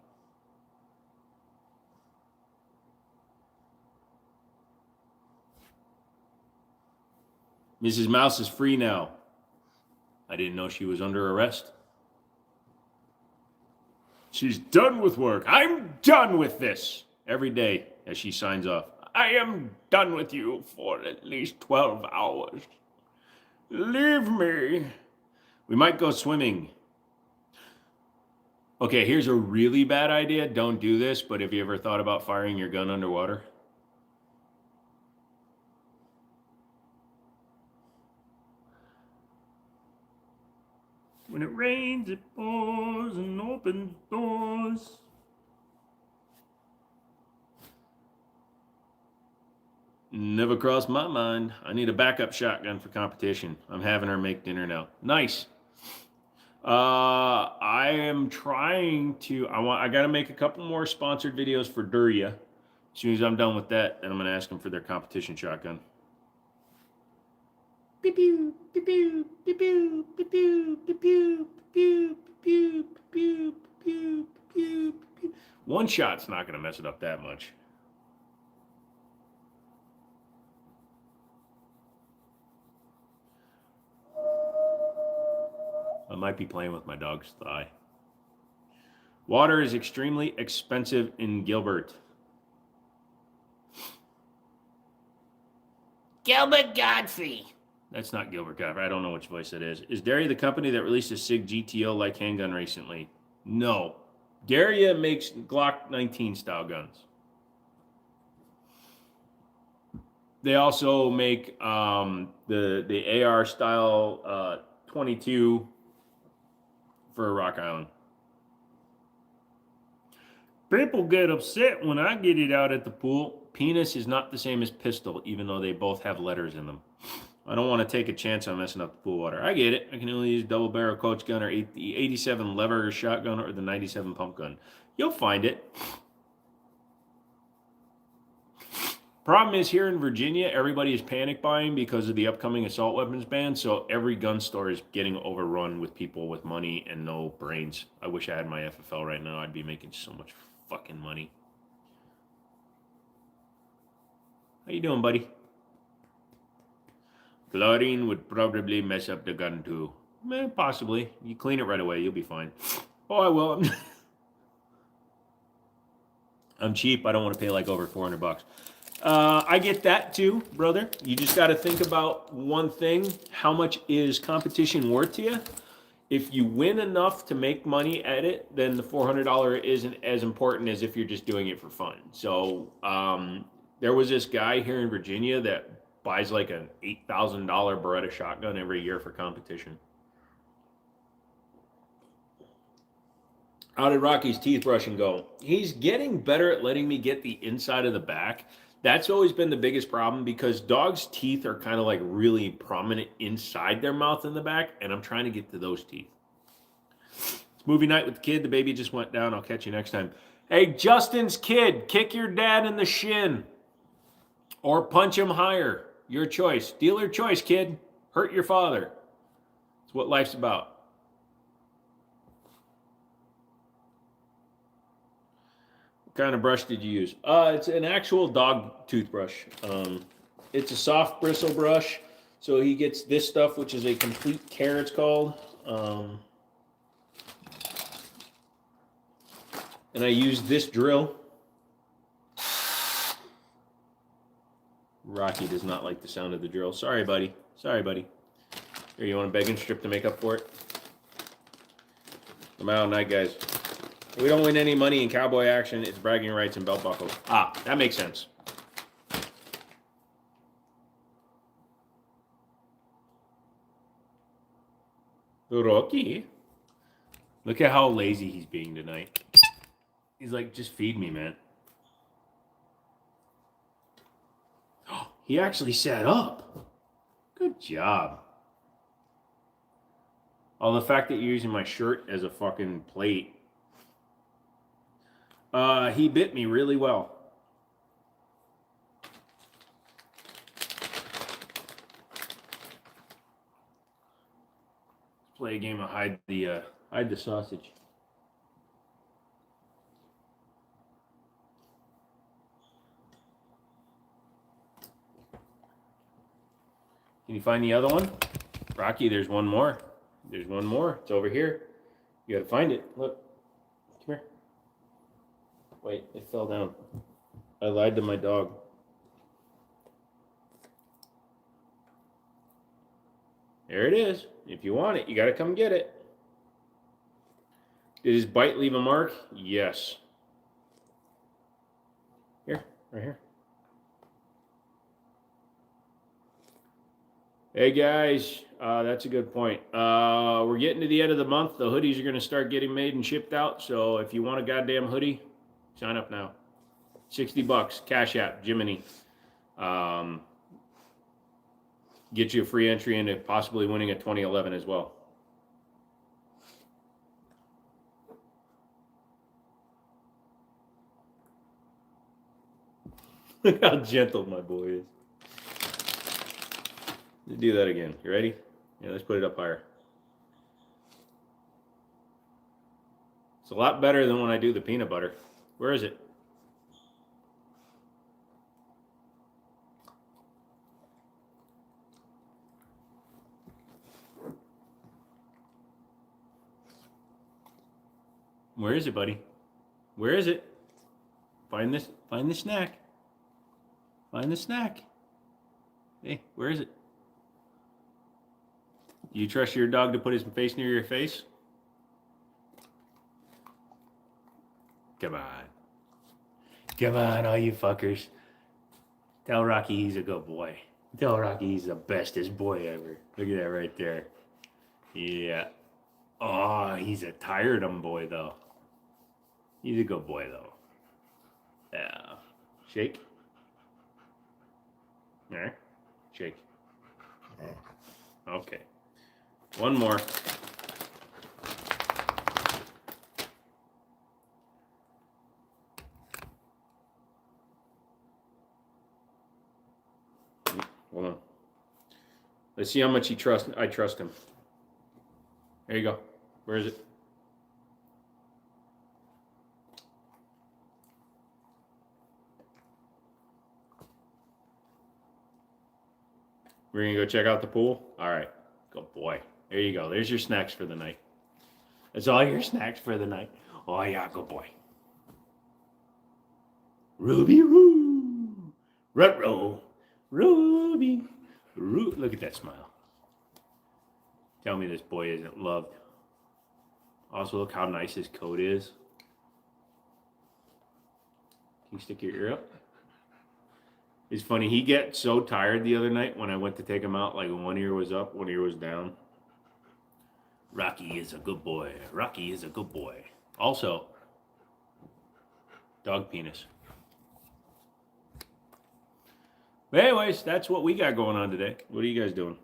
Mrs. Mouse is free now. I didn't know she was under arrest. She's done with work. I'm done with this. Every day as she signs off. I am done with you for at least 12 hours. Leave me. We might go swimming. Okay, here's a really bad idea. Don't do this, but have you ever thought about firing your gun underwater? When it rains, it pours and opens doors. Never crossed my mind. I need a backup shotgun for competition. I'm having her make dinner now. Nice. I am trying to. I got to make a couple more sponsored videos for Duria. As soon as I'm done with that, then I'm gonna ask them for their competition shotgun. Pew pew pew pew pew pew pew pew pew pew pew pew pew pew. One shot's not gonna mess it up that much. I might be playing with my dog's thigh. Water is extremely expensive in Gilbert. Gilbert Godfrey. That's not Gilbert Godfrey. I don't know which voice that is. Is Daria the company that released a SIG GTO-like handgun recently? No. Daria makes Glock 19 style guns. They also make the AR style 22 for Rock Island. People get upset when I get it out at the pool. Penis is not the same as pistol, even though they both have letters in them. I don't want to take a chance on messing up the pool water. I get it. I can only use double barrel coach gun or the 87 lever shotgun or the 97 pump gun. You'll find it. Problem is here in Virginia, everybody is panic buying because of the upcoming assault weapons ban. So every gun store is getting overrun with people with money and no brains. I wish I had my FFL right now. I'd be making so much fucking money. How you doing, buddy? Chlorine would probably mess up the gun too. Possibly. You clean it right away, you'll be fine. Oh, I will. I'm cheap. I don't want to pay like over $400. I get that too, brother. You just got to think about one thing. How much is competition worth to you? If you win enough to make money at it, then the $400 isn't as important as if you're just doing it for fun. So there was this guy here in Virginia that buys like an $8,000 Beretta shotgun every year for competition. How did Rocky's teeth brushing go? He's getting better at letting me get the inside of the back. That's always been the biggest problem because dogs' teeth are kind of like really prominent inside their mouth in the back, and I'm trying to get to those teeth. It's movie night with the kid. The baby just went down. I'll catch you next time. Hey, Justin's kid, kick your dad in the shin or punch him higher. Your choice. Dealer choice, kid. Hurt your father. It's what life's about. What kind of brush did you use? It's an actual dog toothbrush. It's a soft bristle brush. So he gets this stuff, which is a complete care, it's called. And I use this drill. Rocky does not like the sound of the drill. Sorry, buddy. Sorry, buddy. Here, you want a begging strip to make up for it? I'm out all night, guys. We don't win any money in cowboy action. It's bragging rights and belt buckles. Ah, that makes sense. Rocky. Look at how lazy he's being tonight. He's like, just feed me, man. He actually sat up. Good job. Oh, the fact that you're using my shirt as a fucking plate. He bit me really well. Let's play a game of hide the sausage. Can you find the other one? Rocky, there's one more. There's one more. It's over here. You gotta find it. Look. Come here. Wait, it fell down. I lied to my dog. There it is. If you want it, you gotta come get it. Did his bite leave a mark? Yes. Here, right here. Hey guys, that's a good point. We're getting to the end of the month. The hoodies are going to start getting made and shipped out. So if you want a goddamn hoodie, sign up now. $60, Cash App, Jimmini. Get you a free entry into possibly winning a 2011 as well. Look how gentle my boy is. Let's do that again. You ready? Yeah, let's put it up higher. It's a lot better than when I do the peanut butter. Where is it? Where is it, buddy? Where is it? Find the snack. Find the snack. Hey, where is it? Do you trust your dog to put his face near your face? Come on. Come on, all you fuckers. Tell Rocky he's a good boy. Tell Rocky he's the bestest boy ever. Look at that right there. Yeah. Oh, he's a tired boy, though. He's a good boy, though. Yeah. Shake. All right. Shake. Okay. One more. Hold on. Let's see how much I trust him. There you go. Where is it? We're gonna go check out the pool? All right. Good boy. There you go. There's your snacks for the night. That's all your snacks for the night. Oh yeah, good boy. Ruby Roo. Rut-row. Ruby. Roo. Look at that smile. Tell me this boy isn't loved. Also, look how nice his coat is. Can you stick your ear up? It's funny, he got so tired the other night when I went to take him out, like one ear was up, one ear was down. Rocky is a good boy. Rocky is a good boy. Also, dog penis. But anyways, that's what we got going on today. What are you guys doing?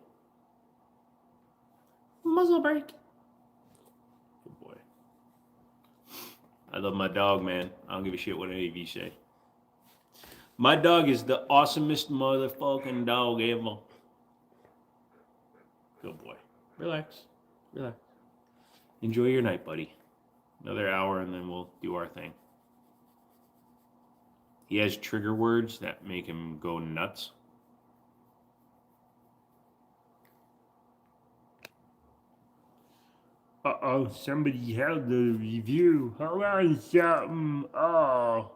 Muzzle break. Good boy. I love my dog, man. I don't give a shit what any of you say. My dog is the awesomest motherfucking dog ever. Good boy. Relax. Relax. Enjoy your night, buddy. Another hour and then we'll do our thing. He has trigger words that make him go nuts. Uh-oh, somebody held the review. Hold on, something. Oh.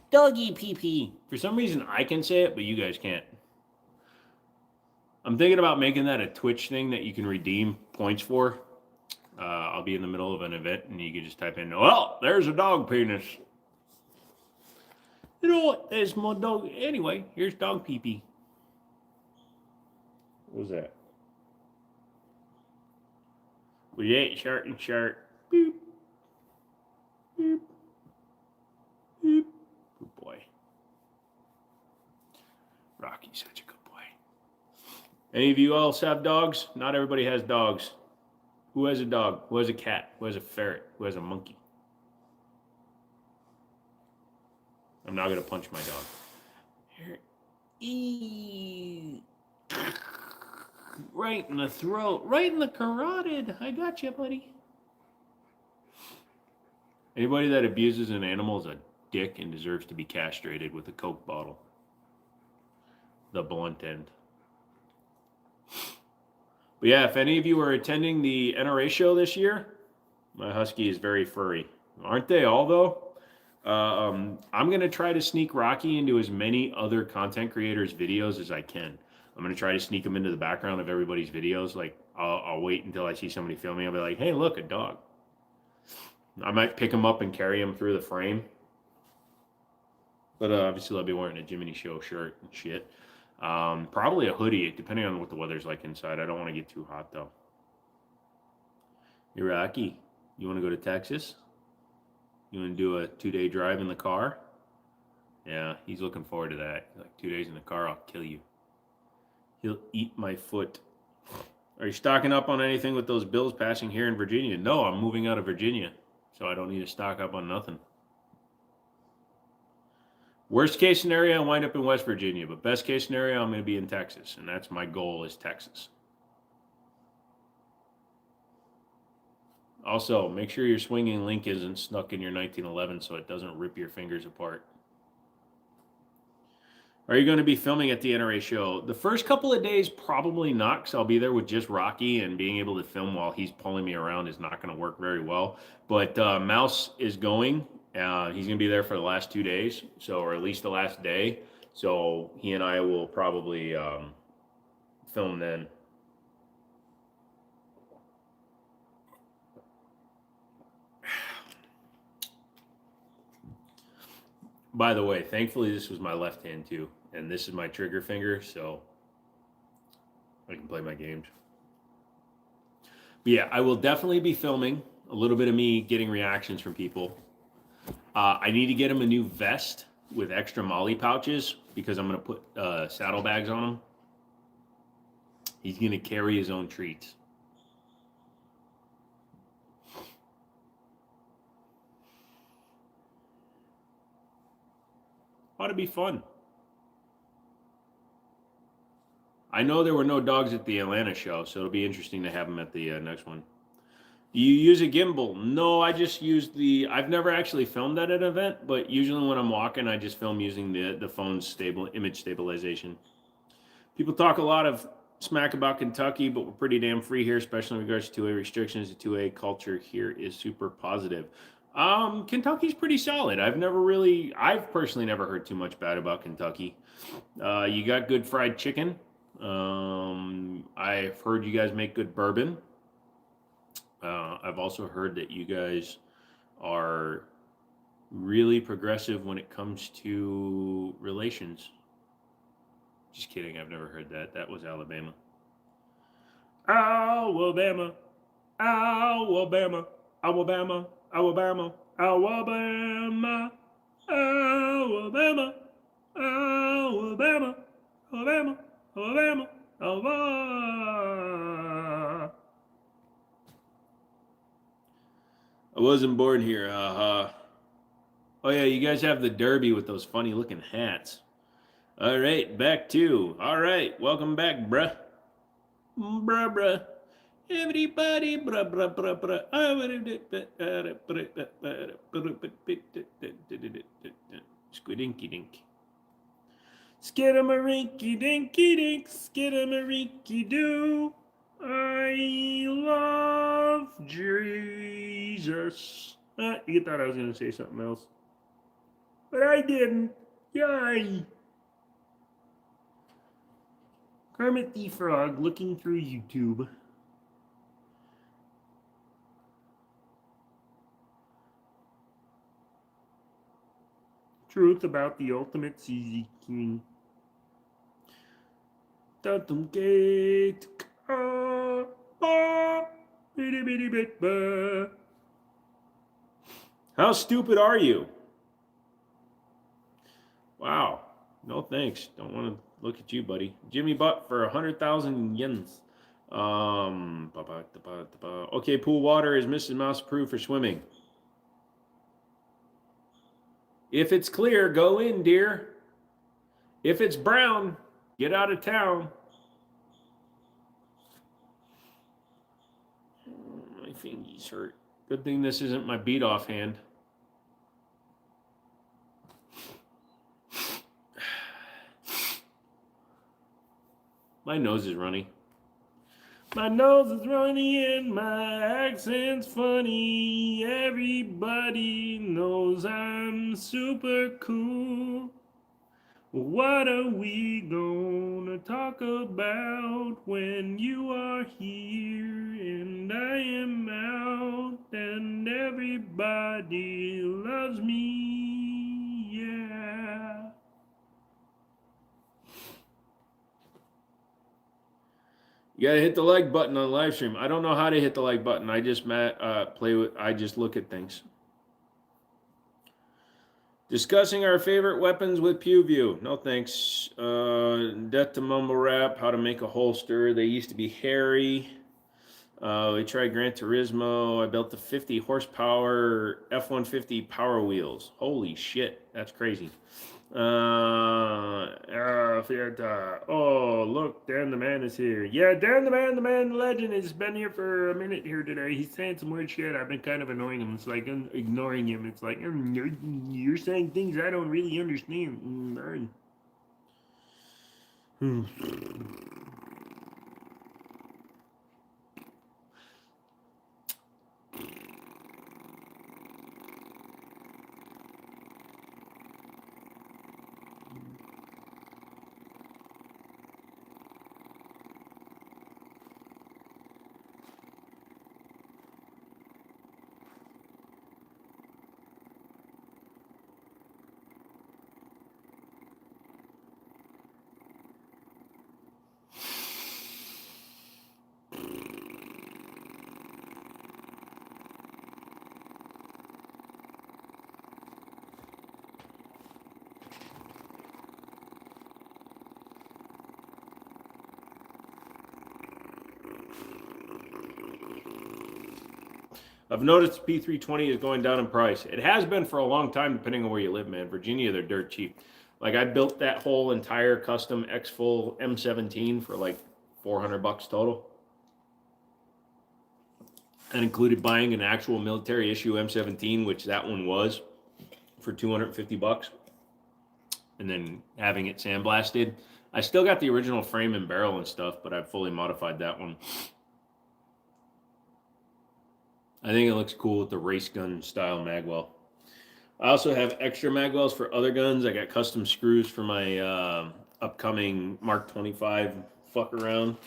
Doggy pee-pee. For some reason, I can say it, but you guys can't. I'm thinking about making that a Twitch thing that you can redeem points for. I'll be in the middle of an event, and you can just type in, well, there's a dog penis. You know what? There's my dog. Anyway, here's dog pee-pee. What was that? We ain't shirt and shirt. Boop. Beep. Beep. Good boy. Rocky's such a good boy. Any of you else have dogs? Not everybody has dogs. Who has a dog? Who has a cat? Who has a ferret? Who has a monkey? I'm not going to punch my dog. Here. Eee. Right in the throat. Right in the carotid. I got you, buddy. Anybody that abuses an animal is a dick and deserves to be castrated with a Coke bottle. The blunt end. But yeah, if any of you are attending the NRA show this year, my husky is very furry. Aren't they all, though? I'm going to try to sneak Rocky into as many other content creators' videos as I can. I'm going to try to sneak him into the background of everybody's videos. Like, I'll wait until I see somebody filming. I'll be like, hey, look, a dog. I might pick him up and carry him through the frame. But obviously, I'll be wearing a Jimmini Show shirt and shit. Probably a hoodie, depending on what the weather's like inside. I don't want to get too hot, though. Hey, Rocky, you want to go to Texas? You want to do a 2-day drive in the car? Yeah, he's looking forward to that. Like, 2 days in the car, I'll kill you. He'll eat my foot. Are you stocking up on anything with those bills passing here in Virginia? No, I'm moving out of Virginia, so I don't need to stock up on nothing. Worst case scenario, I wind up in West Virginia, but best case scenario, I'm going to be in Texas, and that's my goal is Texas. Also, make sure your swinging link isn't snuck in your 1911 so it doesn't rip your fingers apart. Are you going to be filming at the NRA show? The first couple of days, probably not, because I'll be there with just Rocky, and being able to film while he's pulling me around is not going to work very well. But Mouse is going. He's going to be there for the last 2 days, or at least the last day. So he and I will probably film then. By the way, thankfully this was my left hand too, and this is my trigger finger, so I can play my games. But yeah, I will definitely be filming a little bit of me getting reactions from people. I need to get him a new vest with extra molly pouches because I'm going to put saddlebags on him. He's going to carry his own treats. Ought to be fun. I know there were no dogs at the Atlanta show, so it'll be interesting to have them at the next one. Do you use a gimbal? No, I just use I've never actually filmed at an event, but usually when I'm walking, I just film using the phone's image stabilization. People talk a lot of smack about Kentucky, but we're pretty damn free here, especially in regards to 2A restrictions. The 2A culture here is super positive. Kentucky's pretty solid. I've personally never heard too much bad about Kentucky. You got good fried chicken. I've heard you guys make good bourbon. I've also heard that you guys are really progressive when it comes to relations. Just kidding. I've never heard that. That was Alabama. Alabama. Alabama. Alabama. Alabama. Alabama. Alabama. Alabama. Alabama. Alabama. Alabama. I wasn't born here. Oh yeah, you guys have the Derby with those funny looking hats. All right, back to. All right, welcome back, bruh. Bruh. Everybody, bruh. Squidinky dink. Skidamarinky dinky dink. Skidamarinky doo. I love Jesus. You thought I was going to say something else. But I didn't. Yay. Kermit the Frog looking through YouTube. Truth about the ultimate CZ King. Tatum gate. How stupid are you? Wow. No thanks. Don't want to look at you, buddy. Jimmy Butt for 100,000 yens. Okay, pool water is Mrs. Mouse approved for swimming. If it's clear, go in, dear. If it's brown, get out of town. My fingies hurt. Good thing this isn't my beat off hand. My nose is runny. My nose is runny and my accent's funny. Everybody knows I'm super cool. What are we gonna talk about when you are here and I am out and everybody loves me? Yeah. You gotta hit the like button on live stream. I don't know how to hit the like button. I just I just look at things. Discussing our favorite weapons with PewView. No thanks. Death to Mumble Rap. How to make a holster. They used to be hairy. We tried Gran Turismo. I built the 50 horsepower F-150 Power Wheels. Holy shit, that's crazy. Oh, look, Dan the Man is here. Yeah, Dan the Man, the legend, has been here for a minute here today. He's saying some weird shit. I've been kind of annoying him. It's like ignoring him. It's like, you're saying things I don't really understand. I've noticed P320 is going down in price. It has been for a long time, depending on where you live, man. Virginia, they're dirt cheap. Like, I built that whole entire custom X-Full M17 for like $400 total. And included buying an actual military issue M17, which that one was, for $250. And then having it sandblasted. I still got the original frame and barrel and stuff, but I've fully modified that one. I think it looks cool with the race gun style magwell. I also have extra magwells for other guns. I got custom screws for my upcoming Mark 25 fuck around.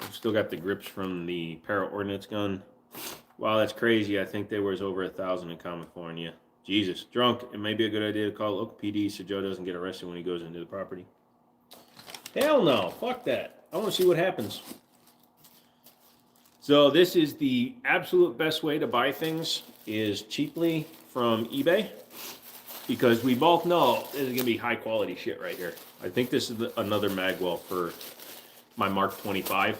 I've still got the grips from the para ordnance gun. Wow, that's crazy. I think they was over 1,000 in California. Jesus, drunk. It may be a good idea to call local PD so Joe doesn't get arrested when he goes into the property. Hell no, fuck that. I want to see what happens. So this is the absolute best way to buy things, is cheaply from eBay, because we both know this is gonna be high quality shit right here. I think this is another magwell for my Mark 25.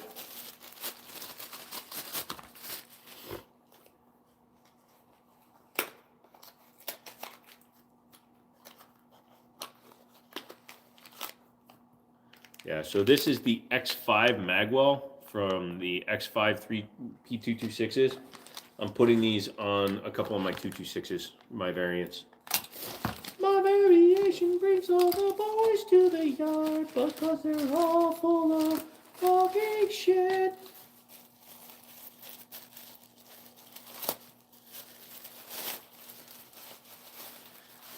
Yeah, so this is the X5 magwell from the X5 P226s. I'm putting these on a couple of my 226s, my variants. My variation brings all the boys to the yard because they're all full of fucking shit.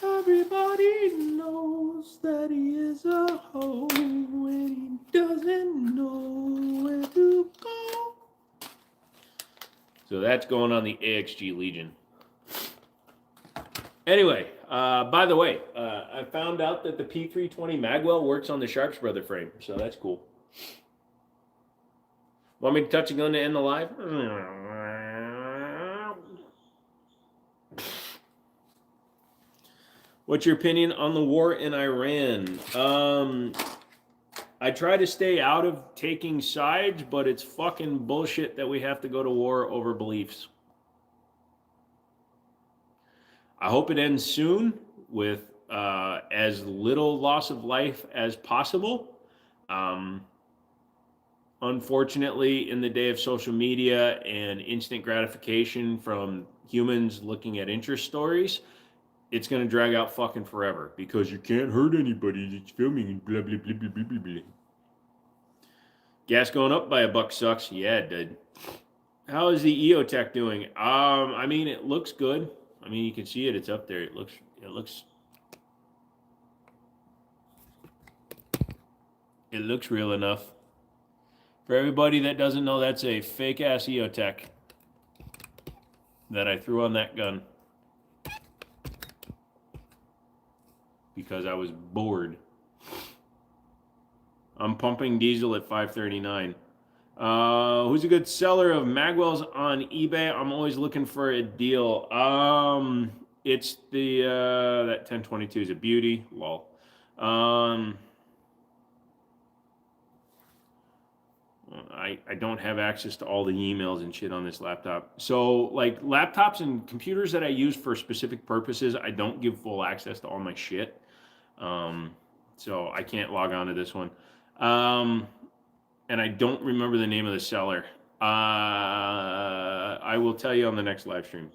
Everybody knows that he is a hoe when he doesn't know where to go. So that's going on the AXG Legion. Anyway, by the way, I found out that the P320 magwell works on the Sharps Brother frame, so that's cool. Want me to touch a gun to end the live? What's your opinion on the war in Iran? I try to stay out of taking sides, but it's fucking bullshit that we have to go to war over beliefs. I hope it ends soon with as little loss of life as possible. Unfortunately, in the day of social media and instant gratification from humans looking at interest stories, it's going to drag out fucking forever because you can't hurt anybody that's filming and blah, blah, blah, blah, blah, blah, blah. Gas going up by $1 sucks. Yeah, it did. How is the EOTech doing? I mean, it looks good. I mean, you can see it. It's up there. It looks real enough. For everybody that doesn't know, that's a fake ass EOTech that I threw on that gun because I was bored. I'm pumping diesel at $5.39. Who's a good seller of magwells on eBay? I'm always looking for a deal. It's the that 1022 is a beauty. Lol. I don't have access to all the emails and shit on this laptop. So like laptops and computers that I use for specific purposes, I don't give full access to all my shit. So I can't log on to this one. And I don't remember the name of the seller. I will tell you on the next live stream.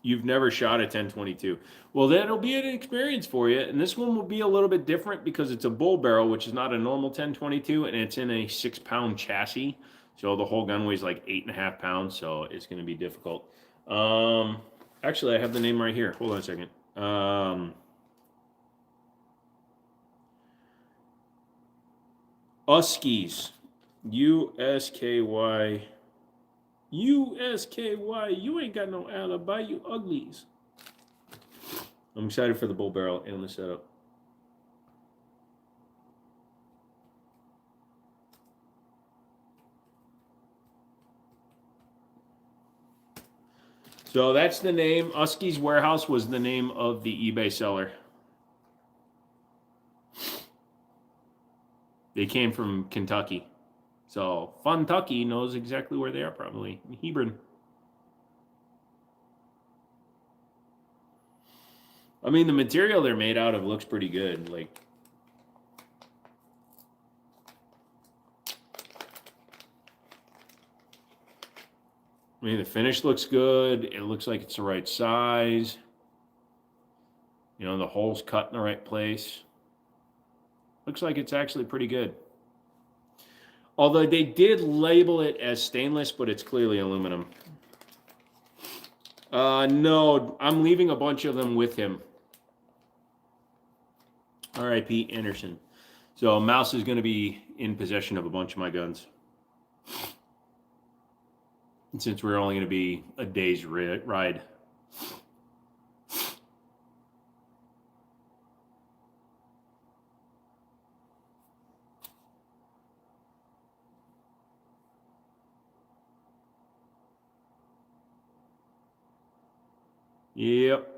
You've never shot a 1022. Well, that'll be an experience for you. And this one will be a little bit different because it's a bull barrel, which is not a normal 1022, and it's in a 6-pound chassis. So the whole gun weighs like 8.5 pounds. So it's going to be difficult. Actually, I have the name right here. Hold on a second. Uskies. USKY. USKY. You ain't got no alibi, you uglies. I'm excited for the bull barrel and the setup. So that's the name. Uskies Warehouse was the name of the eBay seller. They came from Kentucky. So Funtucky knows exactly where they are, probably. Hebron. I mean, the material they're made out of looks pretty good. Like, I mean, the finish looks good. It looks like it's the right size. You know, the hole's cut in the right place. Looks like it's actually pretty good. Although they did label it as stainless, but it's clearly aluminum. No, I'm leaving a bunch of them with him. R.I.P. Anderson. So Mouse is going to be in possession of a bunch of my guns. And since we're only going to be a day's ride. Yep.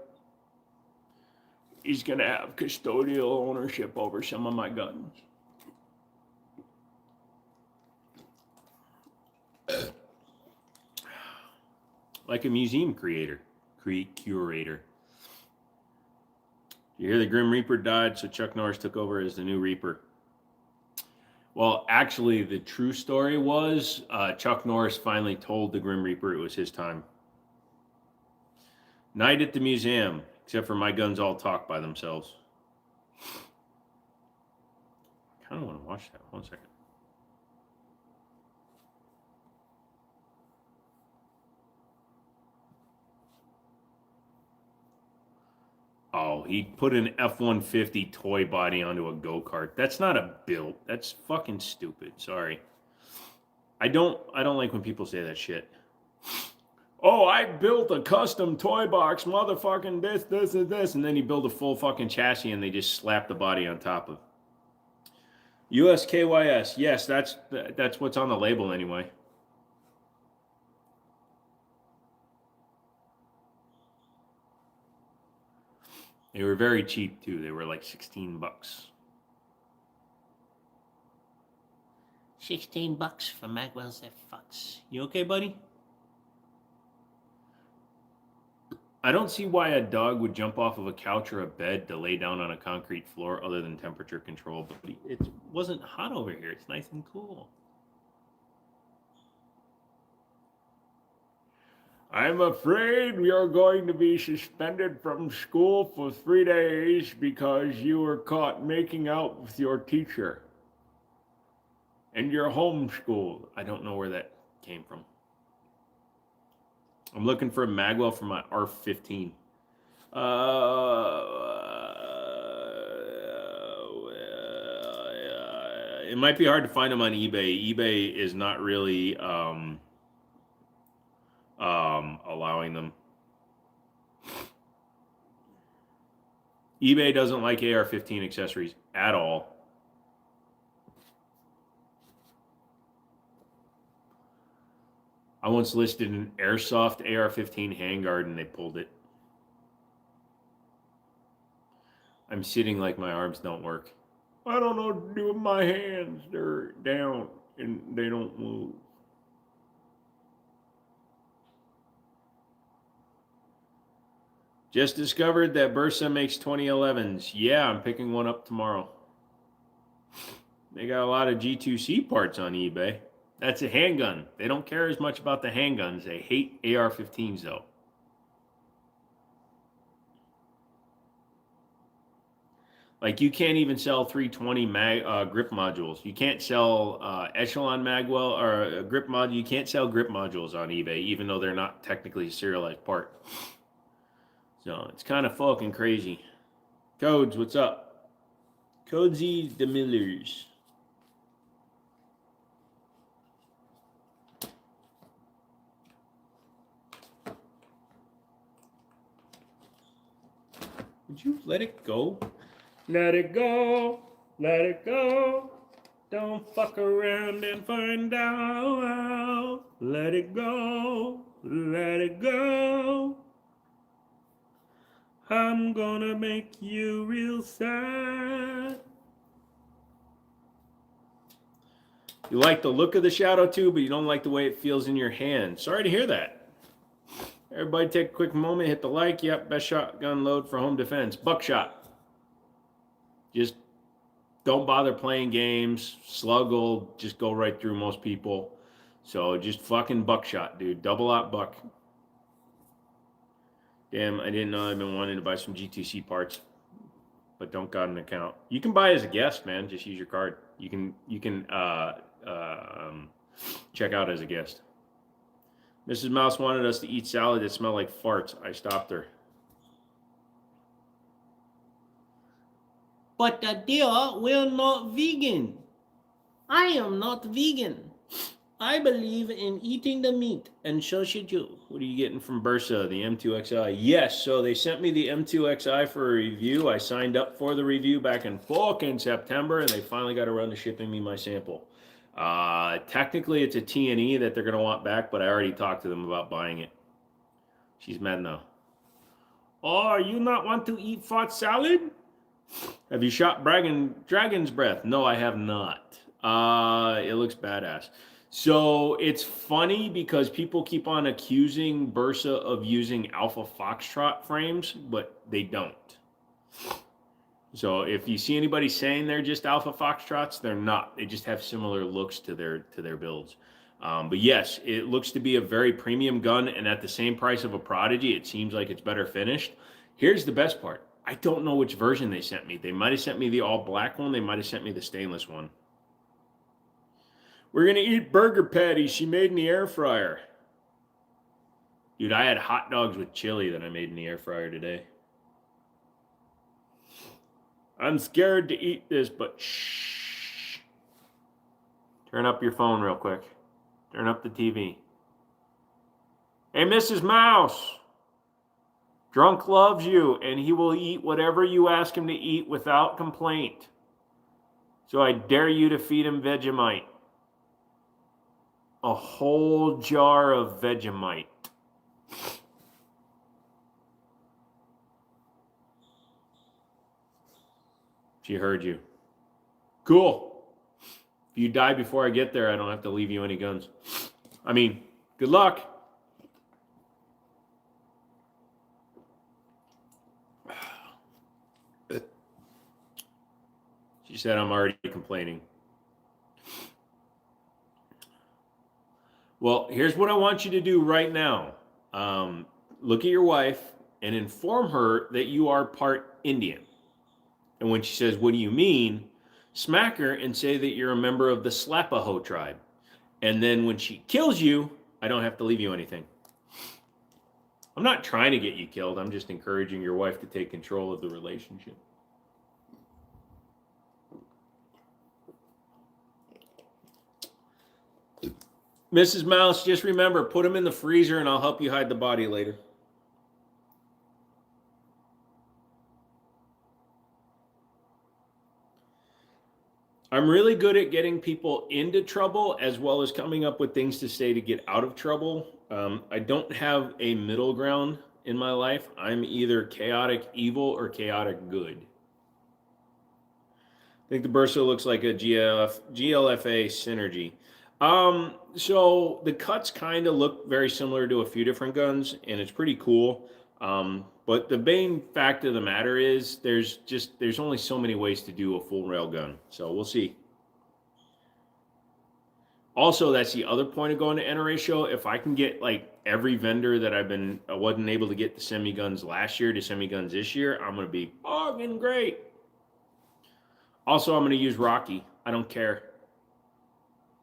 He's going to have custodial ownership over some of my guns. Like a museum curator. You hear the Grim Reaper died, so Chuck Norris took over as the new Reaper. Well, actually, the true story was Chuck Norris finally told the Grim Reaper it was his time. Night at the museum, except for my guns all talk by themselves. I kind of want to watch that. 1 second. Oh, he put an F-150 toy body onto a go-kart. That's not a build. That's fucking stupid. Sorry. I don't like when people say that shit. Oh, I built a custom toy box, motherfucking this, and then you build a full fucking chassis and they just slap the body on top of. USKYS, yes, that's what's on the label anyway. They were very cheap too. They were like $16. $16 for Magwell's F-Fucks. You okay, buddy? I don't see why a dog would jump off of a couch or a bed to lay down on a concrete floor other than temperature control. But it wasn't hot over here. It's nice and cool. I'm afraid we are going to be suspended from school for 3 days because you were caught making out with your teacher. And you're homeschooled. I don't know where that came from. I'm looking for a Magwell for my R15. It might be hard to find them on eBay. eBay is not really allowing them. eBay doesn't like AR-15 accessories at all. I once listed an airsoft AR-15 handguard and they pulled it. I'm sitting like my arms don't work. I don't know what to do with my hands. They're down and they don't move. Just discovered that Bursa makes 2011s. Yeah, I'm picking one up tomorrow. They got a lot of G2C parts on eBay. That's a handgun. They don't care as much about the handguns. They hate AR-15s, though. Like, you can't even sell 320 grip modules. You can't sell Echelon Magwell or grip module. You can't sell grip modules on eBay, even though they're not technically a serialized part. So, it's kind of fucking crazy. Codes, what's up? Codesy the Millers. Would you let it go? Let it go. Let it go. Don't fuck around and find out. Let it go. Let it go. I'm gonna make you real sad. You like the look of the Shadow 2, but you don't like the way it feels in your hand. Sorry to hear that. Everybody take a quick moment, hit the like. Yep, best shotgun load for home defense. Buckshot. Just don't bother playing games. Slug will just go right through most people. So just fucking buckshot, dude. Double out buck. Damn, I didn't know I've been wanting to buy some GTC parts, but don't got an account. You can buy as a guest, man. Just use your card. You can check out as a guest. Mrs. Mouse wanted us to eat salad that smelled like farts. I stopped her. But dear, we're not vegan. I am not vegan. I believe in eating the meat, and so should you. What are you getting from Bursa, the M2XI? Yes, so they sent me the M2XI for a review. I signed up for the review back in fucking September, and they finally got around to shipping me my sample. Technically, it's a T&E that they're going to want back, but I already talked to them about buying it. She's mad now. Oh, you not want to eat fart salad? Have you shot Dragon's Breath? No, I have not. It looks badass. So it's funny because people keep on accusing Bursa of using Alpha Foxtrot frames, but they don't. So if you see anybody saying they're just Alpha Foxtrots, they're not. They just have similar looks to their builds. But yes, it looks to be a very premium gun, and at the same price of a Prodigy, it seems like it's better finished. Here's the best part. I don't know which version they sent me. They might have sent me the all black one. They might have sent me the stainless one. We're going to eat burger patties she made in the air fryer. Dude, I had hot dogs with chili that I made in the air fryer today. I'm scared to eat this, but shh. Turn up your phone real quick. Turn up the TV. Hey, Mrs. Mouse. Drunk loves you, and he will eat whatever you ask him to eat without complaint. So I dare you to feed him Vegemite. A whole jar of Vegemite. She heard you. Cool. If you die before I get there, I don't have to leave you any guns. I mean, good luck. She said, I'm already complaining. Well, here's what I want you to do right now. Look at your wife and inform her that you are part Indian. And when she says, what do you mean? Smack her and say that you're a member of the Slapaho tribe. And then when she kills you, I don't have to leave you anything. I'm not trying to get you killed. I'm just encouraging your wife to take control of the relationship. Mrs. Mouse, just remember, put them in the freezer and I'll help you hide the body later. I'm really good at getting people into trouble as well as coming up with things to say to get out of trouble. I don't have a middle ground in my life. I'm either chaotic evil or chaotic good. I think the Bursa looks like a GLFA synergy. So the cuts kind of look very similar to a few different guns, and it's pretty cool. But the main fact of the matter is there's only so many ways to do a full rail gun. So we'll see. Also, that's the other point of going to NRA show. If I can get like every vendor that I wasn't able to get the semi guns last year to semi guns this year, I'm gonna be fucking great. Also, I'm gonna use Rocky. I don't care.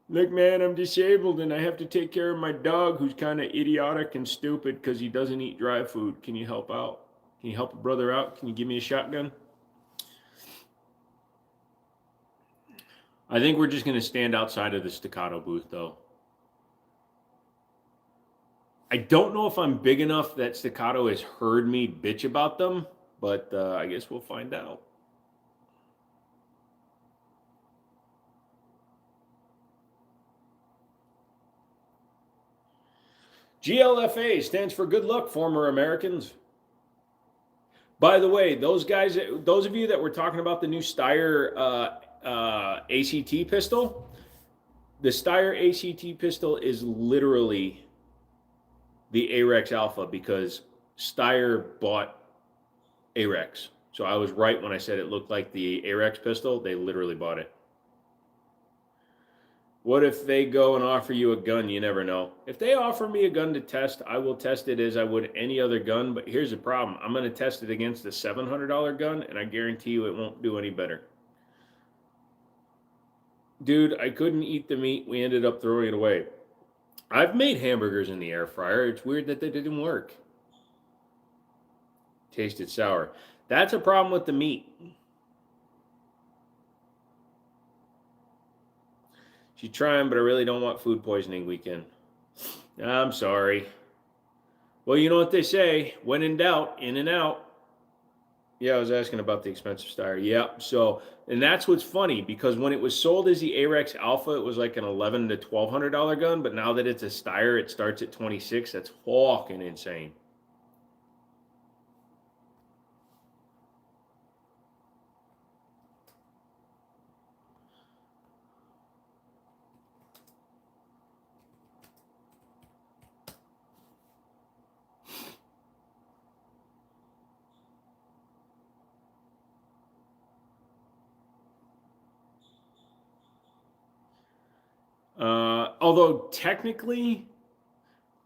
Look, man, I'm disabled and I have to take care of my dog who's kind of idiotic and stupid because he doesn't eat dry food. Can you help out? Can you help a brother out? Can you give me a shotgun? I think we're just going to stand outside of the Staccato booth, though. I don't know if I'm big enough that Staccato has heard me bitch about them, but I guess we'll find out. GLFA stands for Good Luck, former Americans. By the way, those of you that were talking about the new Steyr ACT pistol, the Steyr ACT pistol is literally the Arex Alpha because Steyr bought Arex. So I was right when I said it looked like the Arex pistol. They literally bought it. What if they go and offer you a gun? You never know. If they offer me a gun to test, I will test it as I would any other gun. But here's the problem. I'm going to test it against a $700 gun, and I guarantee you it won't do any better. Dude, I couldn't eat the meat. We ended up throwing it away. I've made hamburgers in the air fryer. It's weird that they didn't work. Tasted sour. That's a problem with the meat. She's trying, but I really don't want food poisoning weekend. I'm sorry. Well, you know what they say. When in doubt, in and out. Yeah, I was asking about the expensive Steyr. Yeah, so, and that's what's funny, because when it was sold as the Arex Alpha, it was like an $1,100 to $1,200 gun, but now that it's a Steyr, it starts at $26. That's fucking insane. Although technically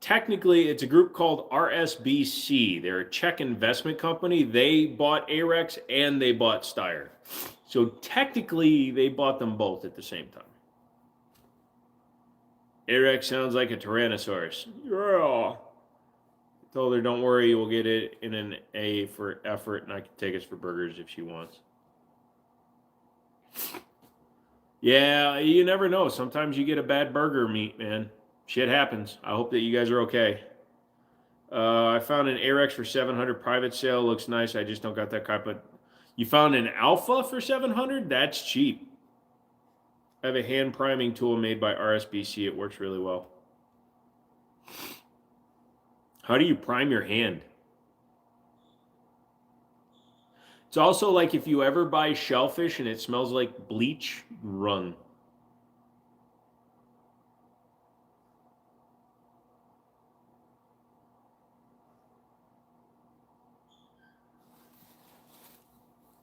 it's a group called RSBC. They're a Czech investment company. They bought Arex and they bought Steyr. So technically they bought them both at the same time. Arex sounds like a Tyrannosaurus. Yeah. I told her, don't worry, we'll get it in an A for effort, and I can take us for burgers if she wants. Yeah, you never know. Sometimes you get a bad burger meat, man. Shit happens. I hope that you guys are okay. I found an Arex for $700 private sale. Looks nice. I just don't got that crap. But you found an Alpha for $700? That's cheap. I have a hand priming tool made by RSBC. It works really well. How do you prime your hand? It's also like if you ever buy shellfish and it smells like bleach, run.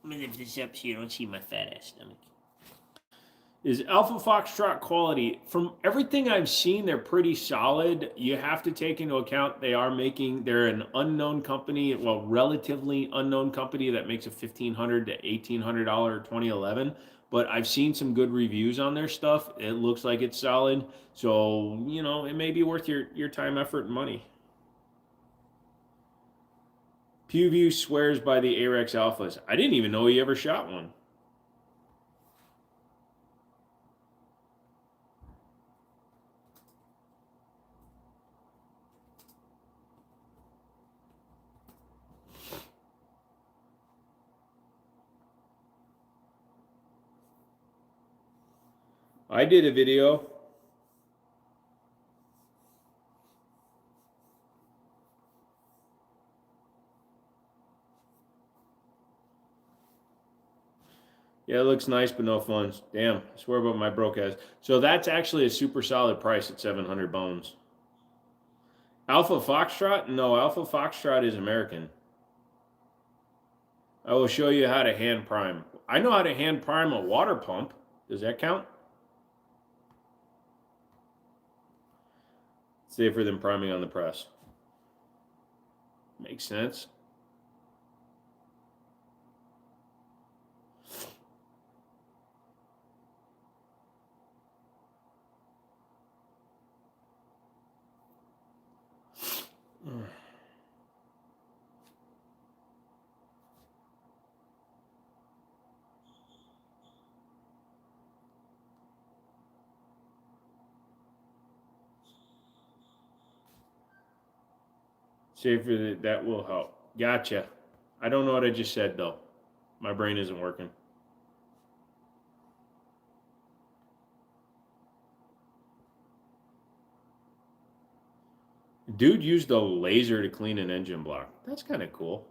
I'm gonna lift this up so you don't see my fat ass stomach. Is Alpha Foxtrot quality? From everything I've seen, they're pretty solid. You have to take into account they're an unknown company, well, relatively unknown company that makes a $1,500 to $1,800 2011. But I've seen some good reviews on their stuff. It looks like it's solid. So, it may be worth your time, effort, and money. PewView swears by the Arex Alphas. I didn't even know he ever shot one. I did a video. Yeah, it looks nice, but no funds. Damn, I swear about my broke ass. So that's actually a super solid price at 700 bones. Alpha Foxtrot? No, Alpha Foxtrot is American. I will show you how to hand prime. I know how to hand prime a water pump. Does that count? Safer than priming on the press. Makes sense. Safer, that will help. Gotcha. I don't know what I just said, though. My brain isn't working. Dude used a laser to clean an engine block. That's kind of cool.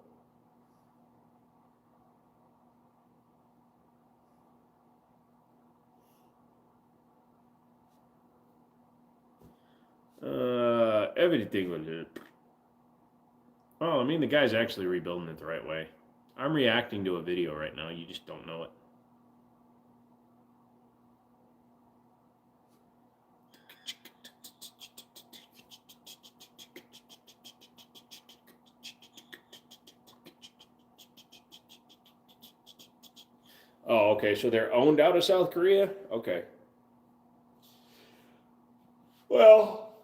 Everything was it. Oh, I mean, the guy's actually rebuilding it the right way. I'm reacting to a video right now. You just don't know it. Oh, okay. So they're owned out of South Korea? Okay. Well,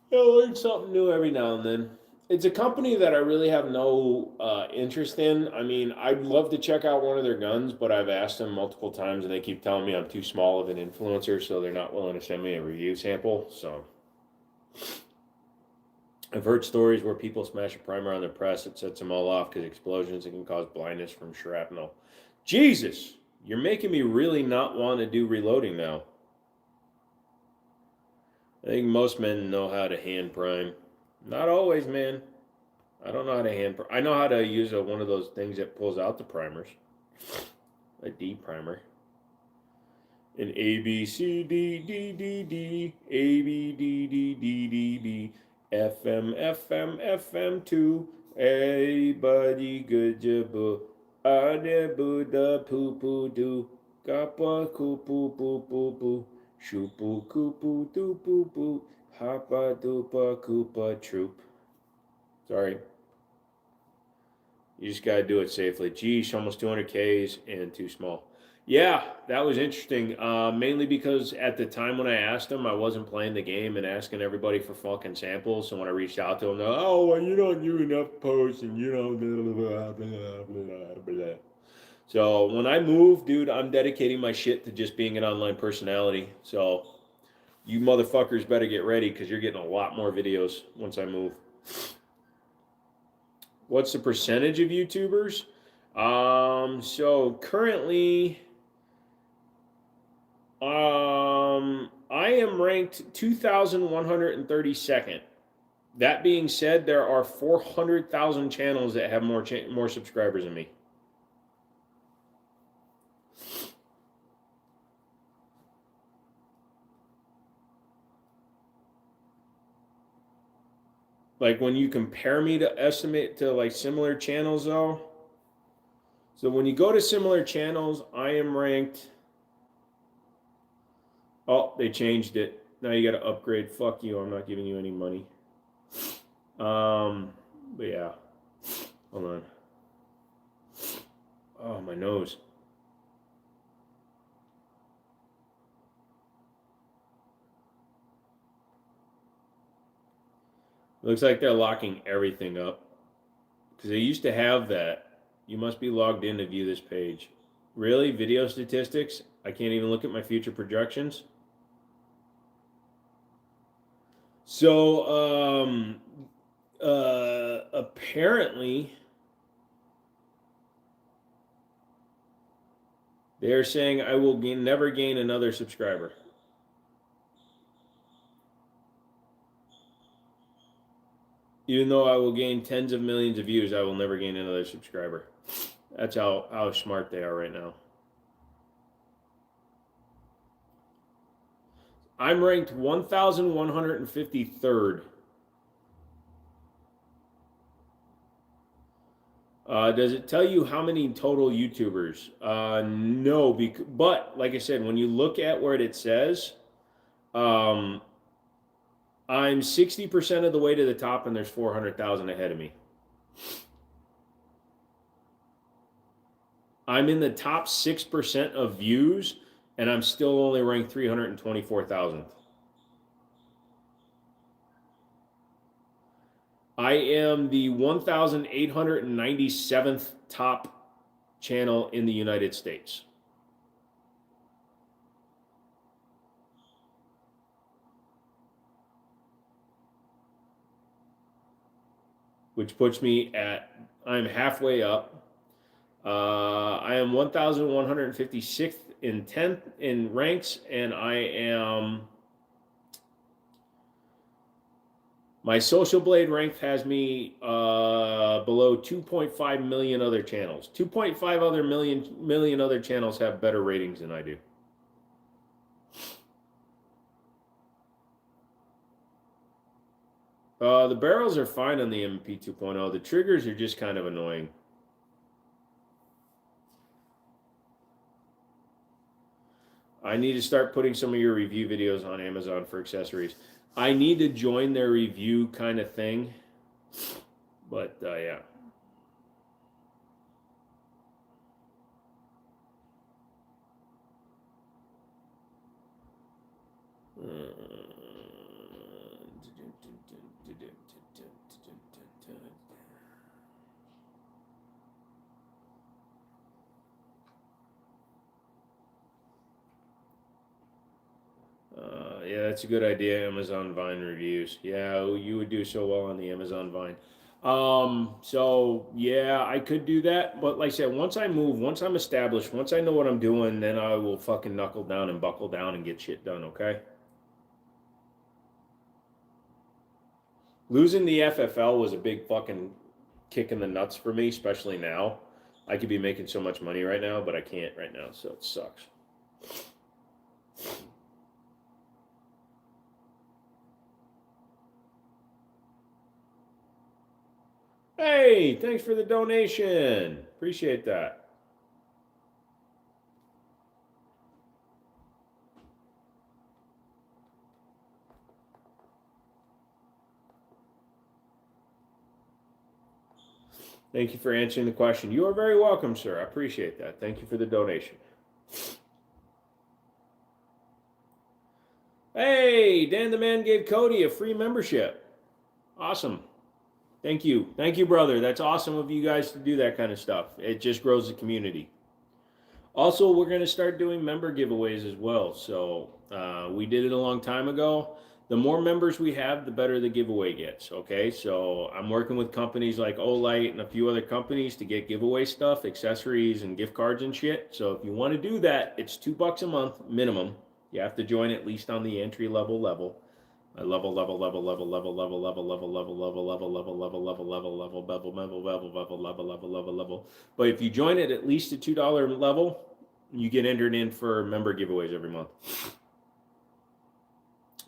you'll learn something new every now and then. It's a company that I really have no interest in. I mean, I'd love to check out one of their guns, but I've asked them multiple times and they keep telling me I'm too small of an influencer, so they're not willing to send me a review sample. So I've heard stories where people smash a primer on their press, it sets them all off because explosions and can cause blindness from shrapnel. Jesus, you're making me really not want to do reloading now. I think most men know how to hand prime. Not always, man. I don't know how to hand prime. I know how to use one of those things that pulls out the primers. A D primer. An A, B, C, D, D, D, D, A, B, D, D, D, D, B, F, M, F, M, F, M, 2, everybody good job. Ade Buddha poo poo do. Kappa poo poo poo poo poo. Shoopu koopu doo poo poo. Hoppa doopa koopa troop. Sorry. You just gotta do it safely. Geesh, almost 200 Ks and too small. Yeah, that was interesting. Mainly because at the time when I asked them, I wasn't playing the game and asking everybody for fucking samples. So when I reached out to them, they're like, oh, well, you don't do enough posts and you don't blah, blah, blah, blah, blah. So when I move, dude, I'm dedicating my shit to just being an online personality. So you motherfuckers better get ready because you're getting a lot more videos once I move. What's the percentage of YouTubers? So currently, I am ranked 2,132nd. That being said, there are 400,000 channels that have more subscribers than me. Like when you compare me to estimate to like similar channels though. So when you go to similar channels, I am ranked. Oh, they changed it. Now you got to upgrade. Fuck you. I'm not giving you any money. But yeah. Hold on. Oh, my nose. Looks like they're locking everything up. Because they used to have that. You must be logged in to view this page. Really? Video statistics? I can't even look at my future projections? So, apparently, they're saying I will never gain another subscriber. Even though I will gain tens of millions of views, I will never gain another subscriber. That's how smart they are right now. I'm ranked 1,153rd. Does it tell you how many total YouTubers? No, but like I said, when you look at where it says, I'm 60% of the way to the top, and there's 400,000 ahead of me. I'm in the top 6% of views, and I'm still only ranked 324,000th. I am the 1,897th top channel in the United States. Which puts me at, I'm halfway up. I am 1,156th in 10th in ranks, and I am, my Social Blade rank has me below 2.5 million other channels. 2.5 other million other channels have better ratings than I do. The barrels are fine on the MP 2.0. The triggers are just kind of annoying. I need to start putting some of your review videos on Amazon for accessories. I need to join their review kind of thing. But yeah. Yeah, that's a good idea. Amazon Vine reviews. Yeah, you would do so well on the Amazon Vine. So yeah, I could do that. But like I said, once I move, once I'm established, once I know what I'm doing, then I will fucking knuckle down and buckle down and get shit done, okay? Losing the FFL was a big fucking kick in the nuts for me, especially now. I could be making so much money right now, but I can't right now, so it sucks. Hey, thanks for the donation. Appreciate that. Thank you for answering the question. You are very welcome, sir. I appreciate that. Thank you for the donation. Hey, Dan the Man gave Cody a free membership. Awesome. Thank you. Thank you, brother. That's awesome of you guys to do that kind of stuff. It just grows the community. Also, we're going to start doing member giveaways as well. So we did it a long time ago. The more members we have, the better the giveaway gets. Okay, so I'm working with companies like Olight and a few other companies to get giveaway stuff, accessories, and gift cards and shit. So if you want to do that, it's $2 a month minimum. You have to join at least on the entry level. But if you join it at least a $2 level, you get entered in for member giveaways every month.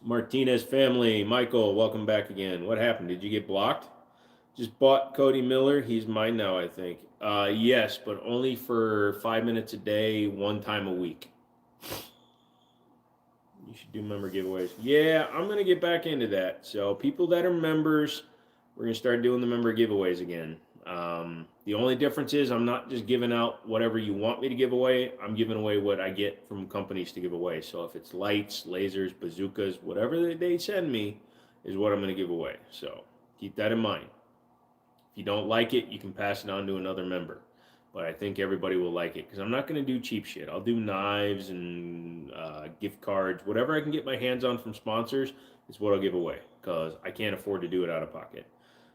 Martinez family. Michael, welcome back again. What happened? Did you get blocked? Just bought Cody Miller. He's mine now, I think. Yes, but only for 5 minutes a day, one time a week. You should do member giveaways. Yeah, I'm going to get back into that. So people that are members, we're going to start doing the member giveaways again. The only difference is I'm not just giving out whatever you want me to give away. I'm giving away what I get from companies to give away. So if it's lights, lasers, bazookas, whatever they send me is what I'm going to give away. So keep that in mind. If you don't like it, you can pass it on to another member. But I think everybody will like it because I'm not going to do cheap shit. I'll do knives and gift cards. Whatever I can get my hands on from sponsors is what I'll give away because I can't afford to do it out of pocket.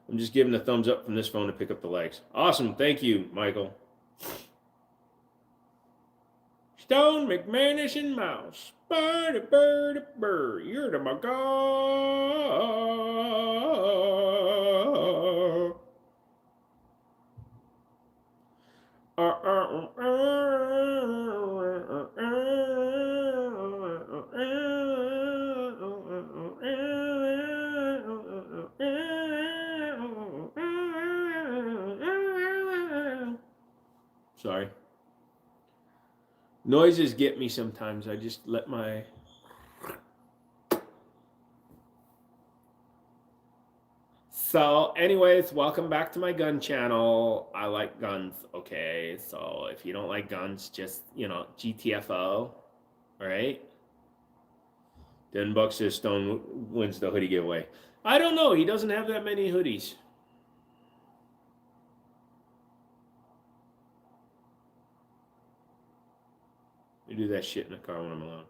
I'm just giving a thumbs up from this phone to pick up the legs. Awesome. Thank you, Michael. Stone, McManus, and Mouse. Bird, bird, bird. You're the my God. Sorry. Noises get me sometimes. I just let my... So, anyways, welcome back to my gun channel. I like guns, okay? So, if you don't like guns, just, GTFO, all right? Den Buck says Stone wins the hoodie giveaway. I don't know. He doesn't have that many hoodies. I do that shit in the car when I'm alone.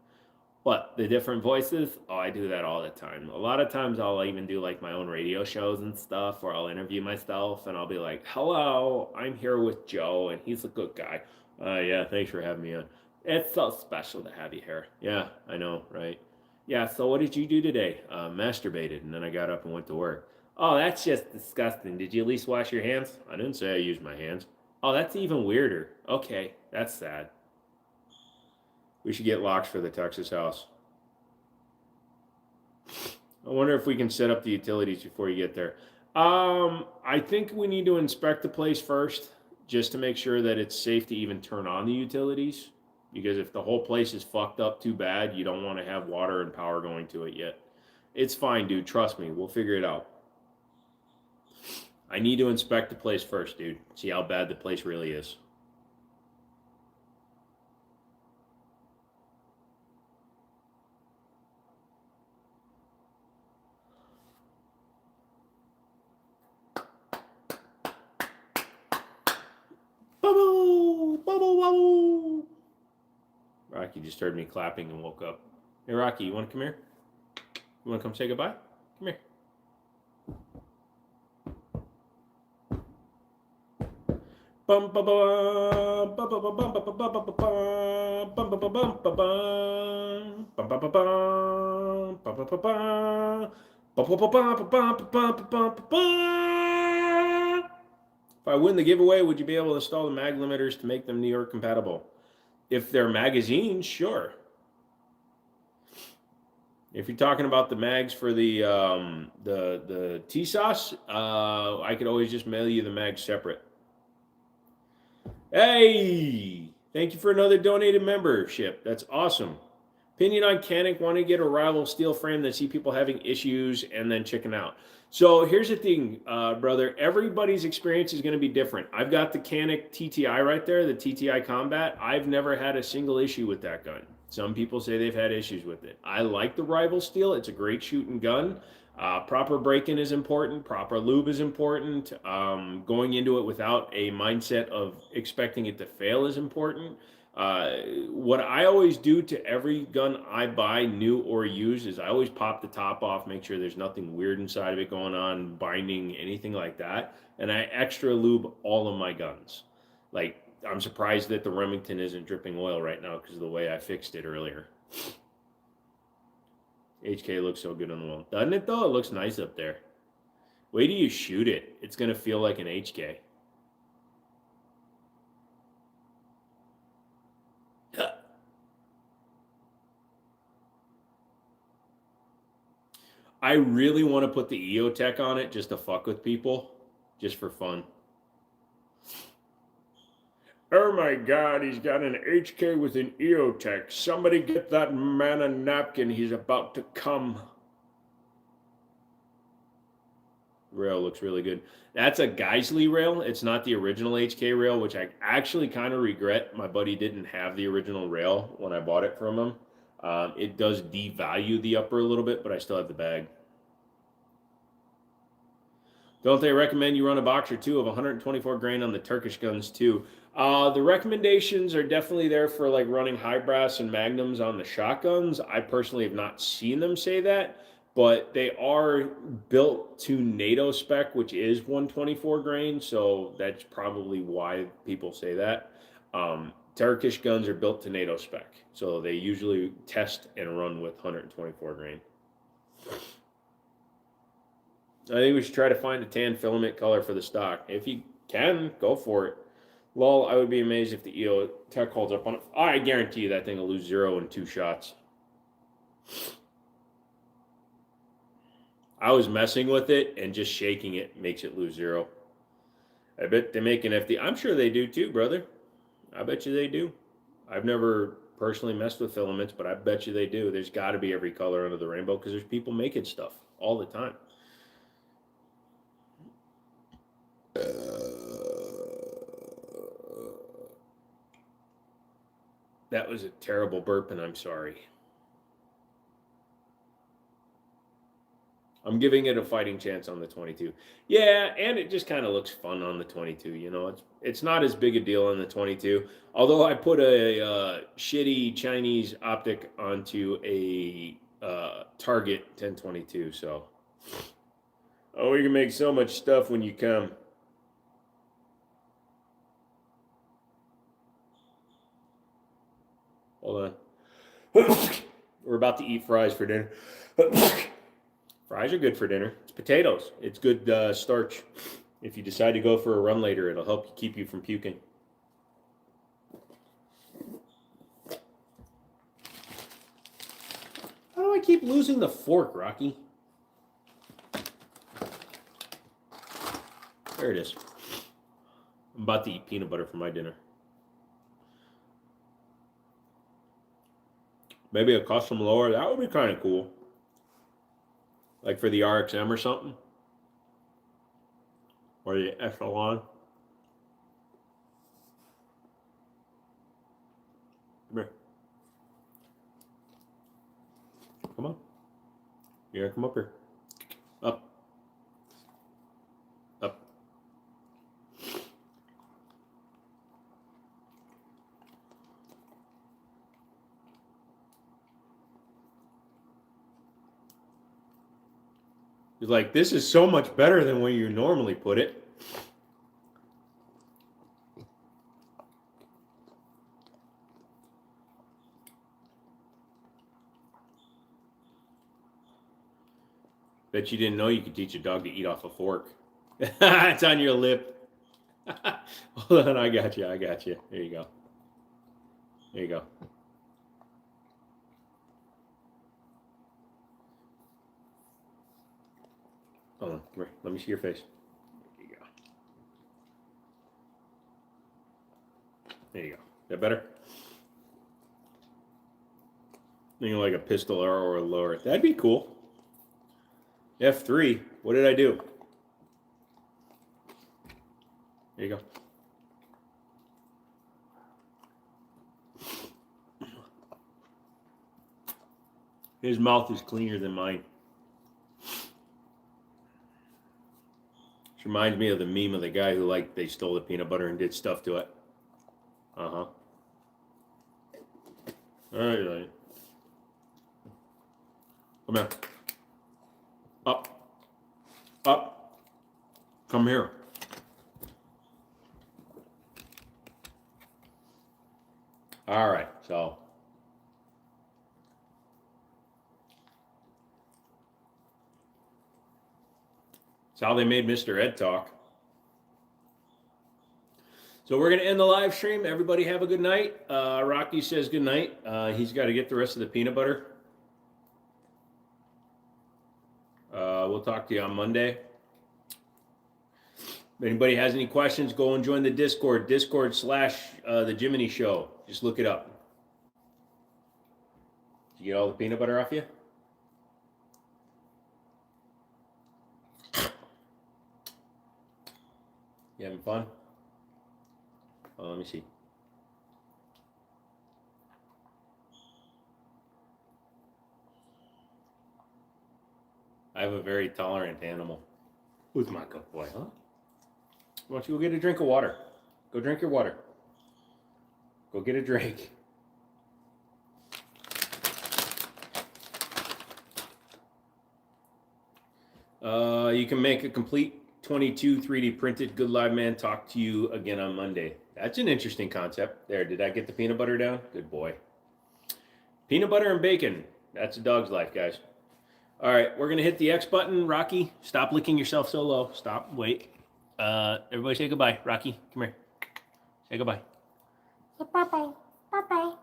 What, the different voices? Oh, I do that all the time. A lot of times I'll even do like my own radio shows and stuff where I'll interview myself and I'll be like, hello, I'm here with Joe and he's a good guy. Yeah, thanks for having me on. It's so special to have you here. Yeah, I know, right? Yeah, so what did you do today? Masturbated and then I got up and went to work. Oh, that's just disgusting. Did you at least wash your hands? I didn't say I used my hands. Oh, that's even weirder. Okay, that's sad. We should get locks for the Texas house. I wonder if we can set up the utilities before you get there. I think we need to inspect the place first, just to make sure that it's safe to even turn on the utilities. Because if the whole place is fucked up too bad, you don't want to have water and power going to it yet. It's fine, dude. Trust me. We'll figure it out. I need to inspect the place first, dude. See how bad the place really is. Bubble, bubble, bubble. Rocky just heard me clapping and woke up. Hey, Rocky, you want to come here? You want to come say goodbye? Come here. Bum ba ba bum ba ba bum ba ba bum ba ba bum ba ba bum ba bum bum ba ba bum ba ba ba bum ba ba ba bum ba bum ba bum. If I win the giveaway, would you be able to install the mag limiters to make them New York compatible? If they're magazines, sure. If you're talking about the mags for the T-Sauce, I could always just mail you the mags separate. Hey, thank you for another donated membership. That's awesome. Opinion on Canik, want to get a rival steel frame that see people having issues and then chicken out. So here's the thing, brother. Everybody's experience is going to be different. I've got the Canik TTI right there, the TTI Combat. I've never had a single issue with that gun. Some people say they've had issues with it. I like the rival steel. It's a great shooting gun. Proper break-in is important. Proper lube is important. Going into it without a mindset of expecting it to fail is important. What I always do to every gun I buy, new or used, is I always pop the top off, make sure there's nothing weird inside of it going on, binding, anything like that. And I extra lube all of my guns. Like, I'm surprised that the Remington isn't dripping oil right now because of the way I fixed it earlier. HK looks so good on the wall. Doesn't it, though? It looks nice up there. Wait till you shoot it. It's going to feel like an HK. I really want to put the EOTech on it just to fuck with people, just for fun. Oh my God, he's got an HK with an EOTech. Somebody get that man a napkin. He's about to come. Rail looks really good. That's a Geisley rail. It's not the original HK rail, which I actually kind of regret. My buddy didn't have the original rail when I bought it from him. It does devalue the upper a little bit, but I still have the bag. Don't they recommend you run a box or two of 124 grain on the Turkish guns too? The recommendations are definitely there for like running high brass and magnums on the shotguns. I personally have not seen them say that, but they are built to NATO spec, which is 124 grain. So that's probably why people say that. Turkish guns are built to NATO spec. So they usually test and run with 124 grain. I think we should try to find a tan filament color for the stock. If you can, go for it. Lol, I would be amazed if the EO Tech holds up on it. I guarantee you that thing will lose 0 in 2 shots. I was messing with it, and just shaking it makes it lose 0. I bet they make an FD. I'm sure they do too, brother. I bet you they do. I've never personally messed with filaments, but I bet you they do. There's got to be every color under the rainbow because there's people making stuff all the time. That was a terrible burp, and I'm sorry. I'm giving it a fighting chance on the 22. Yeah, and it just kind of looks fun on the 22. You know, it's not as big a deal on the 22. Although I put a shitty Chinese optic onto a Target 1022. So, oh, we can make so much stuff when you come. Hold on. We're about to eat fries for dinner. Fries are good for dinner. It's potatoes. It's good starch. If you decide to go for a run later, it'll help keep you from puking. How do I keep losing the fork, Rocky? There it is. I'm about to eat peanut butter for my dinner. Maybe a custom lower. That would be kind of cool. Like for the RXM or something. Or the Echelon. Come here. Come on. You gotta come up here. Up. Up. You're like, this is so much better than where you normally put it. Bet you didn't know you could teach a dog to eat off a fork. It's on your lip. Hold on, I got you. There you go. There you go. Hold on, come here. Let me see your face. There you go. There you go. Is that better? Thinking like a pistol or a lower. That'd be cool. F3. What did I do? There you go. His mouth is cleaner than mine. This reminds me of the meme of the guy who they stole the peanut butter and did stuff to it. Uh-huh. All right. Come here. Up. Up. Come here. All right, so. That's how they made Mr. Ed talk. So we're going to end the live stream. Everybody have a good night. Rocky says good night. He's got to get the rest of the peanut butter. We'll talk to you on Monday. If anybody has any questions, go and join the Discord. Discord / the Jimmini Show. Just look it up. Did you get all the peanut butter off you? You having fun? Oh, let me see. I have a very tolerant animal. Who's my good boy, huh? Why don't you go get a drink of water? Go drink your water. Go get a drink. You can make a complete 22 3D printed Good Live Man talk to you again on Monday. That's an interesting concept. There, did I get the peanut butter down? Good boy. Peanut butter and bacon. That's a dog's life, guys. All right, we're going to hit the X button. Rocky, stop licking yourself so low. Stop, wait. Everybody say goodbye. Rocky, come here. Say goodbye. Bye-bye. Bye-bye.